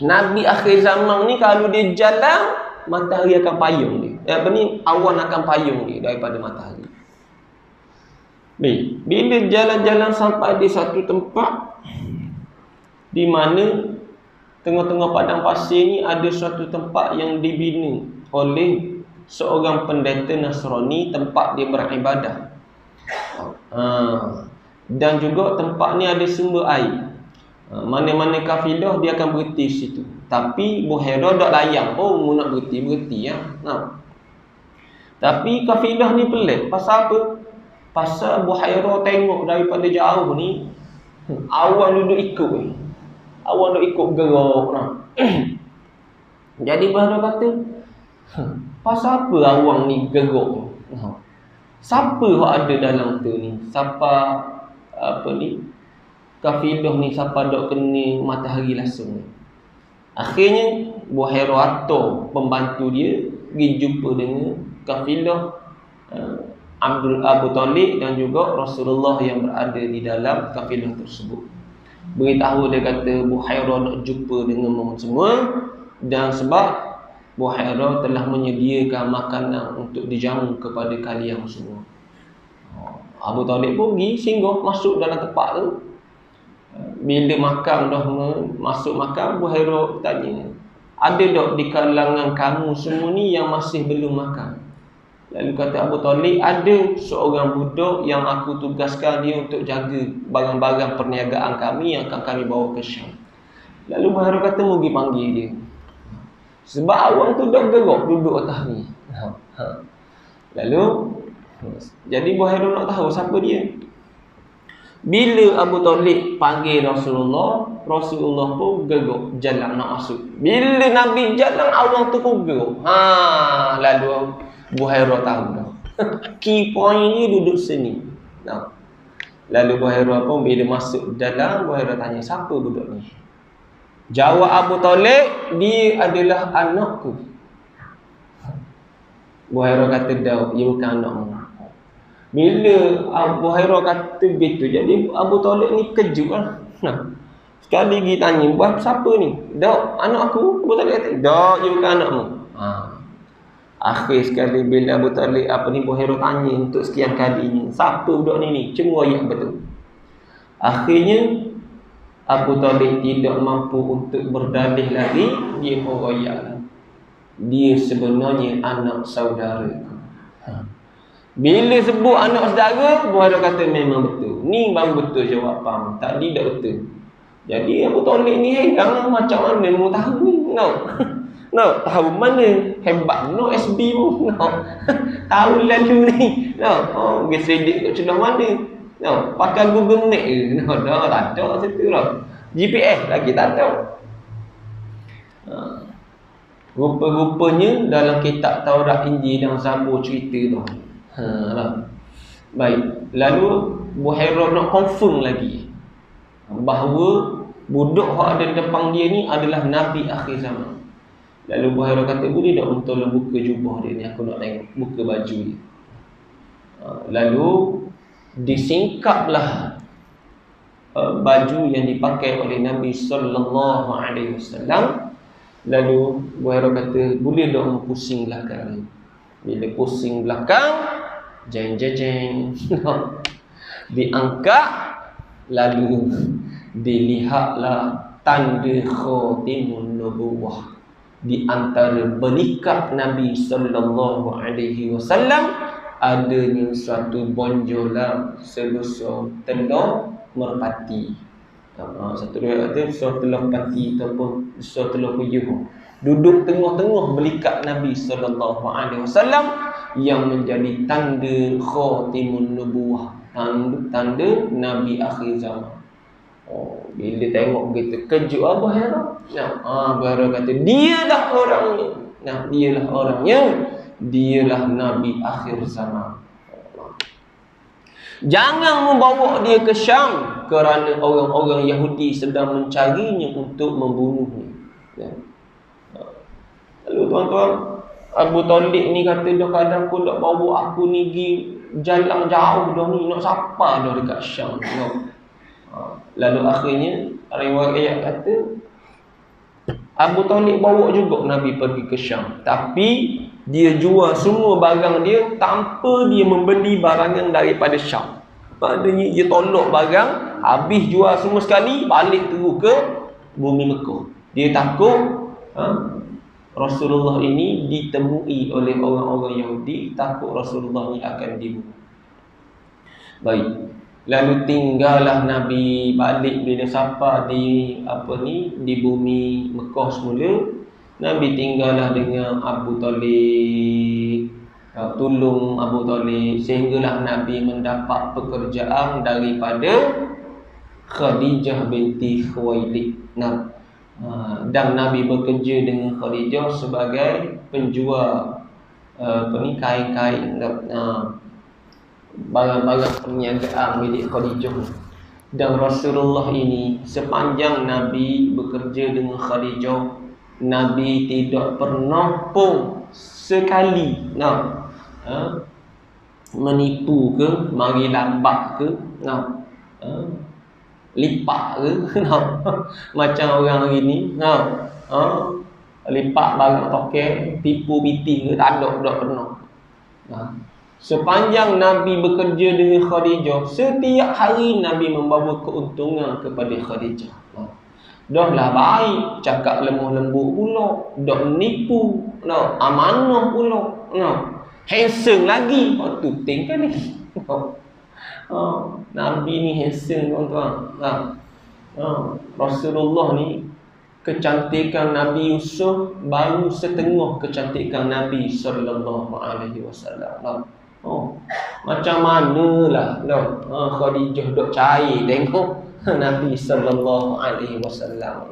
Nabi akhir zaman ni kalau dia jalan, matahari akan payung dia. Awan akan payung dia daripada matahari. Bila jalan-jalan sampai di satu tempat di mana tengah-tengah padang pasir ni ada suatu tempat yang dibina oleh seorang pendeta Nasrani, tempat dia beribadah. Dan juga tempat ni ada sumber air. Mana-mana kafilah dia akan berhenti situ. Tapi Buhairah tak layan. Mu nak berhenti ya. Tapi kafilah ni pelik. Pasal apa? Pasal Buhairah tengok daripada jauh ni, awan duduk ikut ni. Awan duduk ikut gerak. Jadi Buhairah kata, pasal apa awan ni gerak? Siapa yang ada dalam tu ni? Siapa kafilah ni, siapa dok kena matahari langsung ni? Akhirnya Buhairah atau pembantu dia pergi jumpa dengan kafilah Abu Talib dan juga Rasulullah yang berada di dalam kafilah tersebut. Beritahu, dia kata Buhairah nak jumpa dengan mereka semua, dan sebab Buhairah telah menyediakan makanan untuk dijamu kepada kalian semua. Abu Talib pun pergi singgah masuk dalam tempat tu. Bila makan dah masuk makan, Buhairah tanya, ada tak di kalangan kamu semua ni yang masih belum makan? Lalu kata Abu Talib, ada seorang budak yang aku tugaskan dia untuk jaga barang-barang perniagaan kami yang akan kami bawa ke Syam. Lalu Buhairah kata, mau pergi panggil dia. Sebab awan tu dah gerak duduk atas ni. Lalu jadi Buhairah nak tahu siapa dia. Bila Abu Talib panggil Rasulullah, Rasulullah pun gerak jalan nak masuk. Bila Nabi jalan, awan tu pun gerak. Lalu Buhairah tahu dah. Key point ni duduk sini. Lalu Buhairah pun bila masuk dalam, Buhairah tanya, siapa budak ni? Jawab Abu Talib, dia adalah anakku. Buhairah kata, dah, dia bukan anakmu. Bila Buhairah kata begitu, jadi Abu Talib ni kejut lah. Sekali lagi tanya, buat siapa ni? Dah, anak aku. Abu Talib kata, dah, dia bukan anakmu. Akhir sekali bila Abu Talib Buhairah tanya untuk sekian kalinya, siapa budak ni? Cuma ayat betul. Akhirnya Abu Talib tidak mampu untuk berdalih lagi. Dia merayak, dia sebenarnya anak saudaraku. Bila sebut anak saudara, Buhairah kata memang betul. Ni baru betul jawapan. Tadi tak betul. Jadi Abu Talib ni heran, macam mana mu tahu ni? Tahu mana hebat SB pun. Tahu lalu ni. Gesedik kat celah mana? Pakai Google Map ke? Dah tak ada situ lah. GPS lagi tak ada. Rupa-rupanya dalam kitab Taurat, Injil dan Zabur cerita tu. Baik. Lalu Buhairah nak confirm lagi bahawa budak yang ada di depan dia ni adalah Nabi akhir zaman. Lalu Buhairah kata, boleh tak tolong buka jubah dia ni, aku nak tengok, buka baju dia. Lalu disingkaplah baju yang dipakai oleh Nabi sallallahu alaihi wasallam. Lalu Buhairah kata, boleh dok pusing belakang. Bila pusing belakang, jeng diangkat, lalu dilihatlah tanda khatimun nubuwah di antara belikat Nabi sallallahu alaihi wasallam. Adanya satu bonjolan sebesar telur merpati. Satu riwayat kata besar telur pati ataupun besar telur puyuh, duduk tengah-tengah belikat Nabi sallallahu alaihi wasallam yang menjadi tanda khatimun nubuwah, tanda Nabi akhir zaman. Bila tengok begitu, kejut Abu Hurairah. Abu Hurairah kata, dialah orangnya. Dialah orangnya. Dialah Nabi akhir zaman. Jangan membawa dia ke Syam, kerana orang-orang Yahudi sedang mencarinya untuk membunuhnya. Lalu tuan-tuan, Abu Talib ni kata, dah kadang aku nak bawa aku ni pergi jalan jauh dah ni, nak siapa dah dekat Syam. Lalu akhirnya riwayat kata Abu Talib bawa juga Nabi pergi ke Syam, tapi dia jual semua barang dia tanpa dia membeli barangan daripada Syam. Maknanya dia tolak barang, habis jual semua sekali, balik terus ke bumi Mekah. Dia takut Rasulullah ini ditemui oleh orang-orang Yahudi, takut Rasulullah ini akan dibunuh. Baik. Lalu tinggallah Nabi balik bila sampai di bumi Mekah semula. Nabi tinggallah dengan Abu Talib, tolong Abu Talib, sehinggalah Nabi mendapat pekerjaan daripada Khadijah binti Khuwailid. Dan Nabi bekerja dengan Khadijah sebagai penjual kain-kain, barang-barang perniagaan milik Khadijah. Dan Rasulullah ini sepanjang Nabi bekerja dengan Khadijah, Nabi tidak pernah pun sekali menipu ke, mari lambat ke, lipat ke, macam orang hari ni, lipat barang token, tipu piti ke, tak pernah. Sepanjang Nabi bekerja dengan Khadijah, setiap hari Nabi membawa keuntungan kepada Khadijah. Dah lah baik, cakap lemah lembut pula, dah menipu, amanah pula, handsome lagi. Tu tinggal ni. Nabi ni handsome tuan-tuan. Rasulullah ni, kecantikan Nabi Yusuf baru setengah kecantikan Nabi sallallahu alaihi wasallam. Macam manalah Khadijah dok cair tengok Nabi sallallahu alaihi wasallam.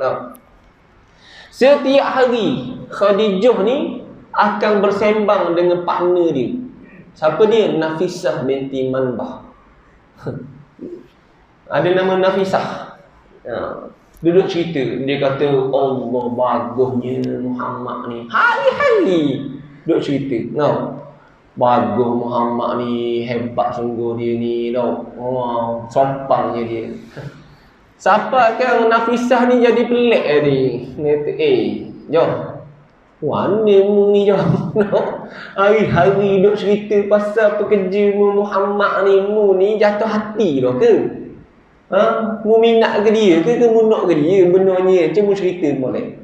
Setiap hari Khadijah ni akan bersembang dengan partner dia. Siapa dia? Nafisah binti Manbah. Ada nama Nafisah. Duduk cerita, dia kata, Allah bagusnya Muhammad ni. Hari-hari duduk cerita. Bagus Muhammad ni, hebat sungguh dia ni. Sompangnya dia. Siapa kan Nafisah ni jadi pelik ni. Dia kata, jom. Mana mu ni jom. Hari-hari duk cerita pasal pekerja Muhammad ni. Mu ni jatuh hati dah ke? Mu minat ke dia ke mu nak ke dia? Benarnya cuma cerita boleh.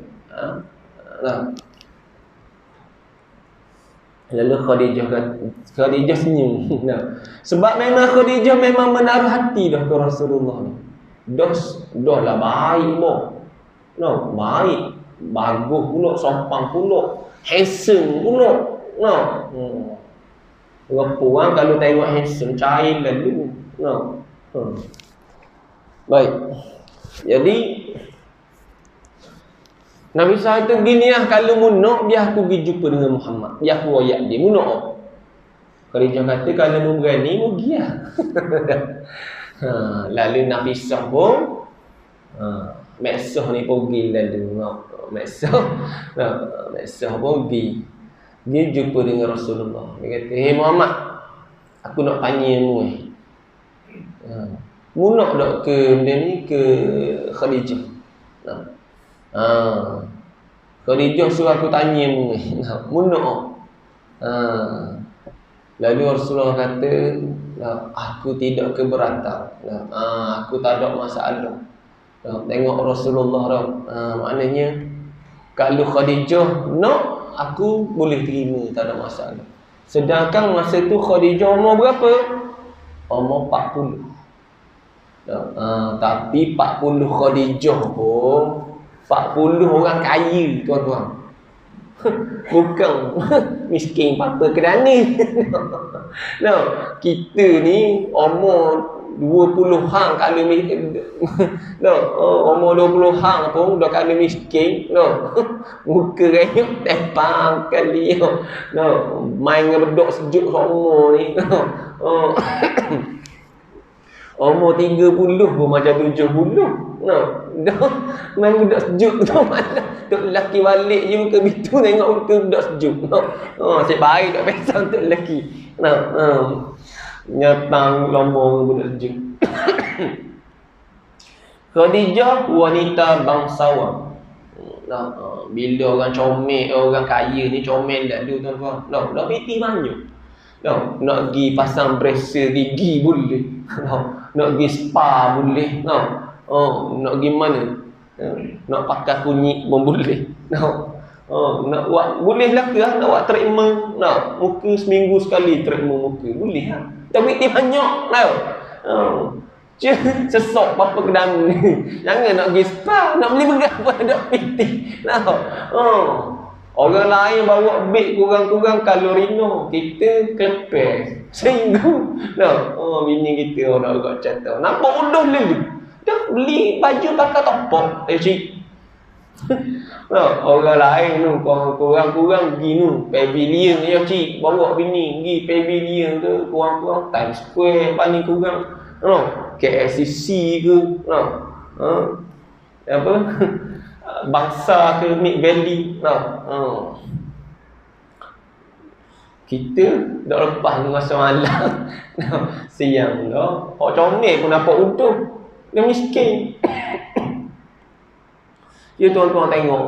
Lalu Khadijah senyum. Sebab memang Khadijah memang menaruh hati dah ke Rasulullah ni. Dah lah baik boh. Baik, bagus pula, sopan pula, handsome pula. Perempuan kalau tengok handsome cair lalu. Baik. Jadi Nabi SAW tu gini lah, kalau mu nak biar aku pergi jumpa dengan Muhammad, biar aku royak dia. Mu nak? Khadijah kata kalau mu berani mu pergi lah. Lalu Nabi SAW pun Maksah ni pergi lalu. Maksah pun pergi. Dia jumpa dengan Rasulullah. Dia kata, Muhammad, aku nak tanya mu. Munok dak ke benda ni ke Khadijah. Nah. Ha. Khadijah suruh aku tanya ni. Munok. Ha. Lalu Rasulullah kata, aku tidak keberatan. Aku tak ada masalah. Tengok Rasulullah dah. Maknanya kalau Khadijah nak, aku boleh terima, tak ada masalah. Sedangkan masa tu Khadijah umur berapa? Umur 40. Tapi 40 Khadijah pun 40 orang kaya, tuan-tuan. Bukan miskin apa kerana. No, kita ni umur 20 hang kalau no, umur 20 hang pun dah kalau miskin, no. Muka rayup tepang kali no. Main dengan bedok sejuk semua ni. Umur 30 pun macam 70. No. Dah main budak sejuk tu mana. Tok lelaki balik je muka bitu tengok muka budak sejuk. Asyik baik tak pesan tok lelaki. Nyatang lombong budak sejuk. Khadijah wanita bangsawan. Bila orang comel, orang kaya ni comel dah dulu tuan-tuan. Dah piti banyak. Nak pergi pasang bracer gigi boleh. Nak pergi spa boleh. Nak pergi mana? Nak pakai kunyit pun boleh. Nak buat boleh lah ke? Nak buat treatment, muka seminggu sekali treatment muka boleh lah. Tapi banyak tau. Sesok apa kedam ni. Jangan nak pergi spa, nak beli berat pun ada PT. Orang lain bawa beg kurang-kurang kalorino, kita klepes seminggu. Bini kita orang agak cata. Nampak udah lelu. Dah beli baju pakai topok. Cik. Orang lain tu kurang-kurang pergi tu pavilion ya cik, bawa bini pergi pavilion tu kurang-kurang Times Square paling kurang KLCC ke apa Bangsa ke Mid Valley kita dah lepas masa malam siang dah hok comel pun dapat untung dia miskin. Ya tuan-tuan tengok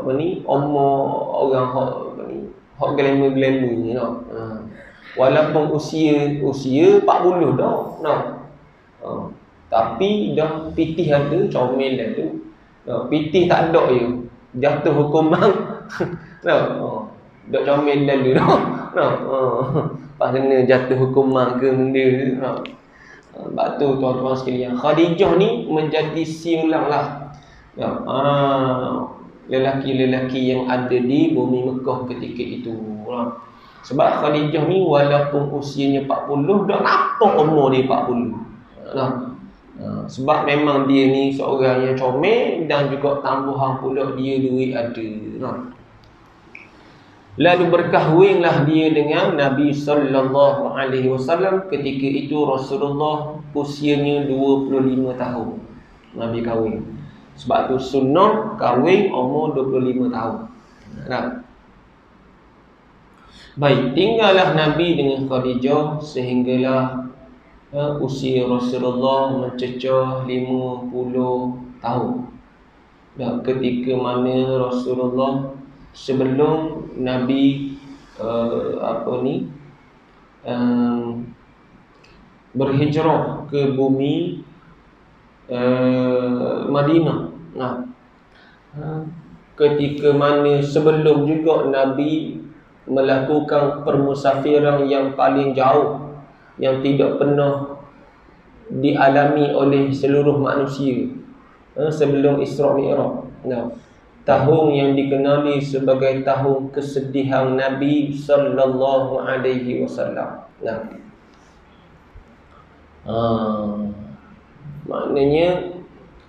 apa ni umur orang apa ni glamour ni walaupun usia 40 dah tapi dah pitih ada comel dah tu pitih tak ada je jatuh hukuman dak comel lalu pas kena jatuh hukuman ke benda sebab tu tuan-tuan sekalian Khadijah ni menjadi siulang lah lelaki-lelaki yang ada di bumi Mekah ketika itu. Sebab Khadijah ni walaupun usianya 40 dah nampak umur dia 40. Sebab memang dia ni seorang yang comel dan juga tambahan pula dia duit ada. Lalu berkahwinlah dia dengan Nabi sallallahu alaihi wasallam. Ketika itu Rasulullah usianya 25 tahun. Nabi kahwin. Sebab tu sunnah kahwin umur 25 tahun. Baik, tinggallah Nabi dengan Khadijah sehinggalah usia Rasulullah mencecah 50 tahun. Ketika mana Rasulullah sebelum Nabi berhijrah ke bumi Madinah. Ketika mana sebelum juga Nabi melakukan permusafiran yang paling jauh yang tidak pernah dialami oleh seluruh manusia sebelum Isra Mi'raj. Tahun yang dikenali sebagai tahun kesedihan Nabi sallallahu alaihi wasallam. Maknanya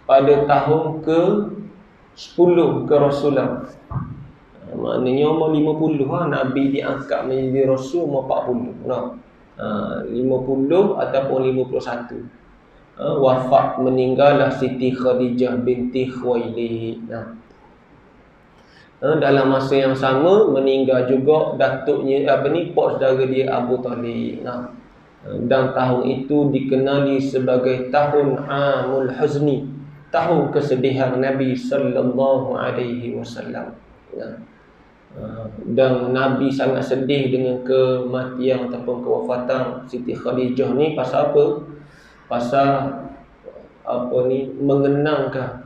pada tahun ke-10 kerasulan. Maknanya umur 50 Nabi diangkat menjadi Rasul umur 40 50 ataupun 51 wafat meninggallah Siti Khadijah binti Khuwailid. Dalam masa yang sama meninggal juga datuknya Pak saudara dia Abu Talib. Dan tahun itu dikenali sebagai tahun Amul Huzni, tahun kesedihan Nabi sallallahu alaihi wasallam. Dan Nabi sangat sedih dengan kematian ataupun kewafatan Siti Khadijah ni. Pasal apa? Pasal mengenangkan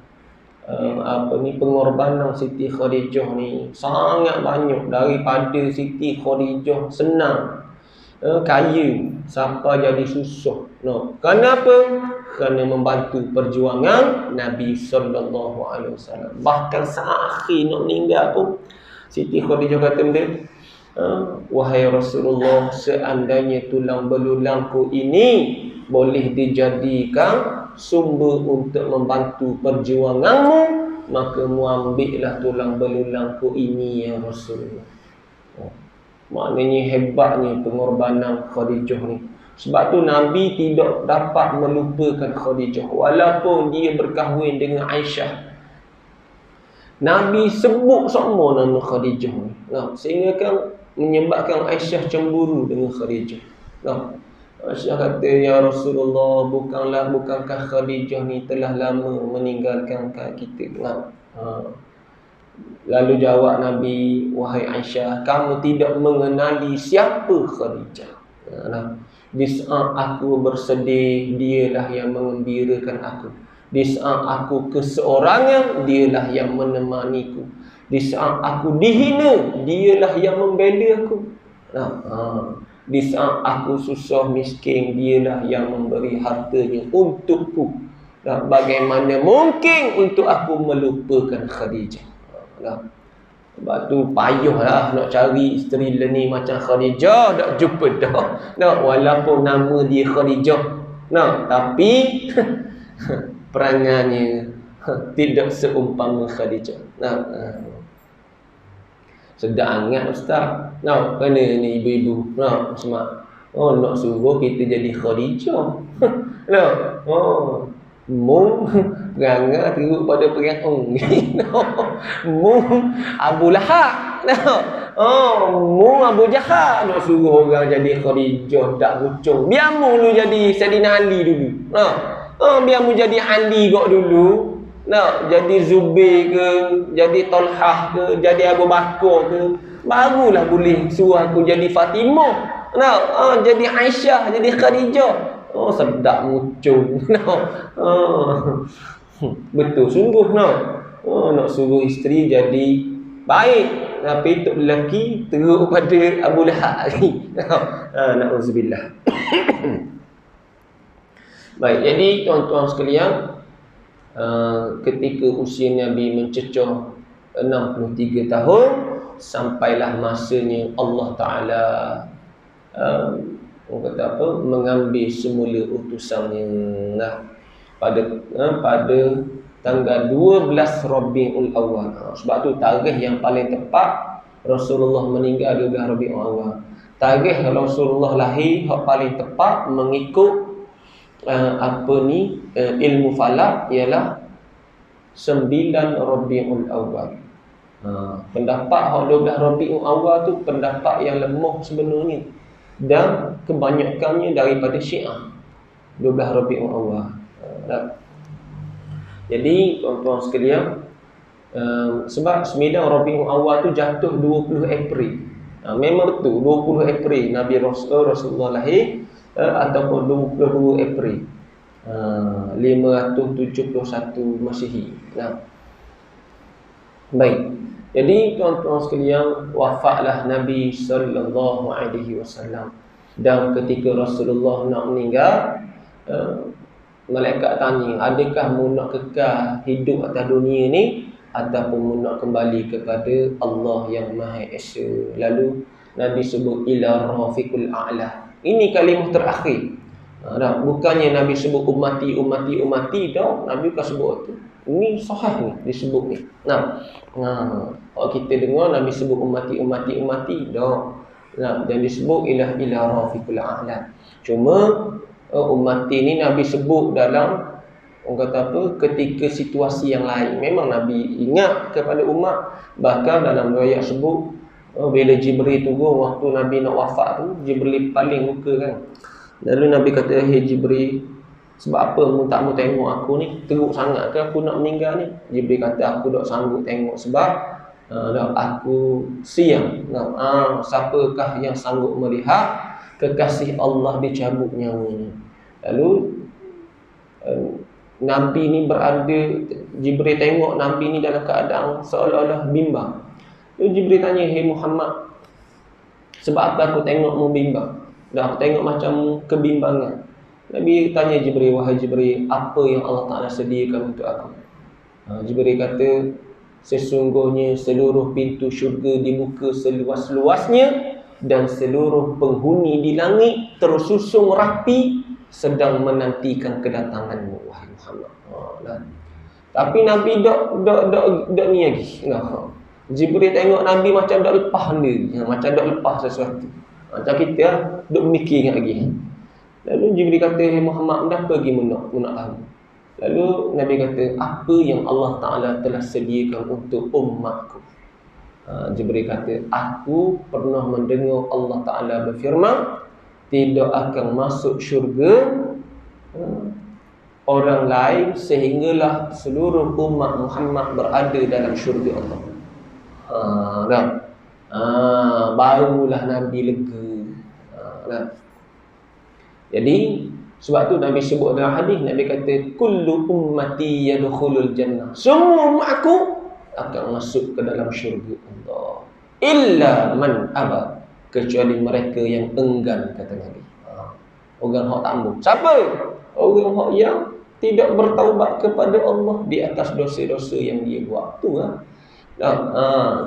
pengorbanan Siti Khadijah ni sangat banyak. Daripada Siti Khadijah senang, kaya, sampai jadi susah. Kenapa? Kerana membantu perjuangan Nabi sallallahu alaihi wasallam. Bahkan saat akhir nak meninggal pun Siti Khadijah kata dia, wahai Rasulullah, seandainya tulang belulangku ini boleh dijadikan sumber untuk membantu perjuanganmu, maka mu ambillah tulang belulangku ini ya Rasulullah. Maknanya hebatnya pengorbanan Khadijah ni. Sebab tu Nabi tidak dapat melupakan Khadijah. Walaupun dia berkahwin dengan Aisyah, Nabi sebut semua nama Khadijah ni. Sehingga kan menyebabkan Aisyah cemburu dengan Khadijah. Aisyah kata, ya Rasulullah, bukankah Khadijah ni telah lama meninggalkan kita? Lalu jawab Nabi, wahai Aisyah, kamu tidak mengenali siapa Khadijah. Di saat aku bersedih, dialah yang mengembirakan aku. Di saat aku keseorangan, dialah yang menemaniku. Di saat aku dihina, dialah yang membela aku. Di saat aku susah miskin, dialah yang memberi hartanya untukku. Bagaimana mungkin untuk aku melupakan Khadijah? Sebab tu payahlah nak cari isteri ni macam Khadijah, tak jumpa dah. Walaupun nama dia Khadijah, tapi perangannya tidak seumpama Khadijah. Sedap angat ustaz. Kena ni ibu-ibu. Semak. Nak suruh kita jadi Khadijah. Mu perangai teruk pada perang ni. Mu Abu Lahab. Mu Abu Jahal. Nak suruh orang jadi Khadijah, tak bucung. Biar mu lu jadi Sayyidina Ali dulu. Biar mu jadi Ali kok dulu. Jadi Zubair ke, jadi Talhah ke, jadi Abu Bakar ke, barulah boleh suruh aku jadi Fatimah. Jadi Aisyah, jadi Khadijah. Sedap muncul. Betul sungguh nak suruh isteri jadi baik, tapi untuk lelaki teruk pada Abu Lahab ni. Na'udzubillah. Baik, jadi tuan-tuan sekalian, ketika usia Nabi mencecah 63 tahun, sampailah masanya Allah Ta'ala mengambil semula utusannya pada tanggal 12 Rabiul Awal. Sebab tu tarikh yang paling tepat Rasulullah meninggal 12 Rabiul Awal. Tarikh Rasulullah lahir yang paling tepat mengikut ilmu falak ialah 9 Rabiul Awal. Pendapat 12 Rabiul Awal tu pendapat yang lemah sebenarnya, dan kebanyakannya daripada Syiah. 12 Rabiul Awal. Jadi tuan-tuan sekalian, sebab 9 Rabiul Awal tu jatuh 20 April. Memang betul 20 April Nabi Rasulullah lahir, ataupun 22 April 571 Masihi. Baik. Jadi tuan-tuan sekalian, wafatlah Nabi sallallahu alaihi wasallam. Dan ketika Rasulullah nak meninggal, malaikat tanya, adakah mu nak kekal hidup atas dunia ni ataupun mu nak kembali kepada Allah yang Maha Esa? Lalu Nabi sebut ila rafiqul a'la. Ini kalimah terakhir. Bukannya Nabi sebut ummati dah. Nabi bukan sebut itu. Ini sahih ni disebut ni. Kalau kita dengar Nabi sebut ummati dah. Dan disebut ila rafiqul a'la. Cuma ummati ni Nabi sebut dalam ketika situasi yang lain. Memang Nabi ingat kepada umat. Bahkan dalam riwayat sebut bila Jibril turun waktu Nabi nak wafat tu, Jibril paling muka kan. Lalu Nabi kata, "Hei Jibril, sebab apa tak mau tengok aku ni? Teruk sangat ke aku nak meninggal ni?" Jibril kata, "Aku tak sanggup tengok sebab aku siang. Siapakah yang sanggup melihat kekasih Allah dicabut nyawanya?" Lalu Nabi ni berada, Jibril tengok Nabi ni dalam keadaan seolah-olah bimbang. Lalu Jibril tanya, "Hei Muhammad, sebab apa aku tengok mu bimbang? Dan aku tengok macam kebimbangan." Nabi tanya Jibril, "Wahai Jibril, apa yang Allah Ta'ala sediakan untuk aku?" Jibril kata, "Sesungguhnya seluruh pintu syurga dibuka seluas-luasnya, dan seluruh penghuni di langit tersusung rapi sedang menantikan kedatanganmu, wahai Muhammad." Tapi Nabi dok ni lagi. Jibril tengok Nabi macam dok lepas dia, macam dok lepas sesuatu. Macam kita dok mikir lagi. Lalu Jibril kata, "Hei Muhammad, dah pergi nak tahu." Lalu Nabi kata, "Apa yang Allah Ta'ala telah sediakan untuk umatku?" Jibril kata, "Aku pernah mendengar Allah Ta'ala berfirman, tidak akan masuk syurga orang lain sehinggalah seluruh umat Muhammad berada dalam syurga Allah." Barulah Nabi lega. Jadi sebab tu Nabi sebut dalam hadis, Nabi kata, "Kullu ummati yadkhulul jannah." Semua umat aku akan masuk ke dalam syurga Allah. Illa man aba, kecuali mereka yang enggan, kata Nabi. Orang hak tak mau. Siapa? Orang hak yang tidak bertaubat kepada Allah di atas dosa-dosa yang dia buat. Tu lah.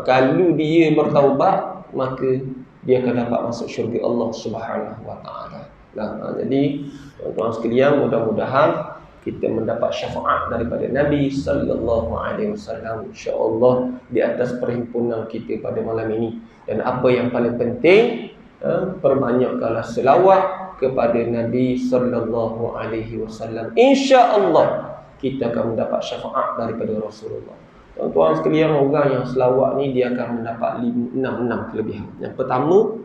Kalau dia bertaubat, maka dia akan dapat masuk syurga Allah Subhanahu wa taala. Jadi tuan-tuan sekalian, mudah-mudahan kita mendapat syafaat daripada Nabi sallallahu alaihi wasallam, insya-Allah, di atas perhimpunan kita pada malam ini. Dan apa yang paling penting, perbanyakkanlah selawat kepada Nabi sallallahu alaihi wasallam. Insya-Allah kita akan mendapat syafaat daripada Rasulullah. Tuan-tuan sekalian, orang yang selawat ni dia akan mendapat 6 kelebihan. Yang pertama,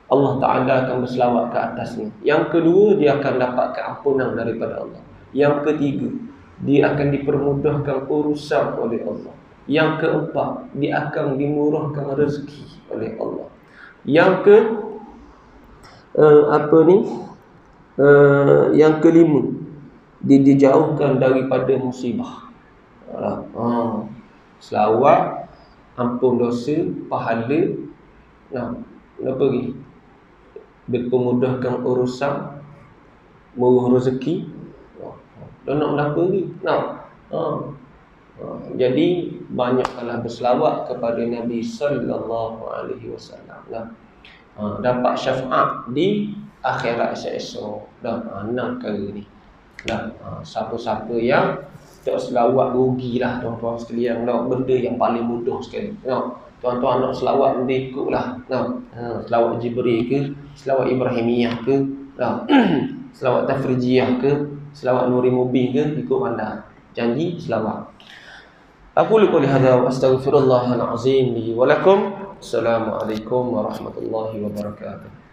Allah Ta'ala akan berselawat ke atasnya. Yang kedua, dia akan dapat keampunan daripada Allah. Yang ketiga, dia akan dipermudahkan urusan oleh Allah. Yang keempat, dia akan dimurahkan rezeki oleh Allah. Yang yang kelima, dia dijauhkan daripada musibah. Selawat, ampun dosa, pahala. Apa lagi? Dipermudahkan urusan, murah rezeki. Dan nak apa lagi? Jadi banyaklah berselawat kepada Nabi sallallahu alaihi wasallam. Dapat syafaat di akhirat esok. 6 perkara ni. Siapa-siapa yang tak selawat rugilah, tuan-tuan sekalian. Benda yang paling mudah sekali. Tuan-tuan nak selawat, benda ikutlah. Selawat Jibril ke, selawat Ibrahimiyah ke, selawat Tafrijiyah ke, selawat Nuri Mubin ke, ikut pandai. Janji selawat. Aku qouli hadza wa astaghfirullahal azim li wa lakum. Assalamualaikum warahmatullahi wabarakatuh.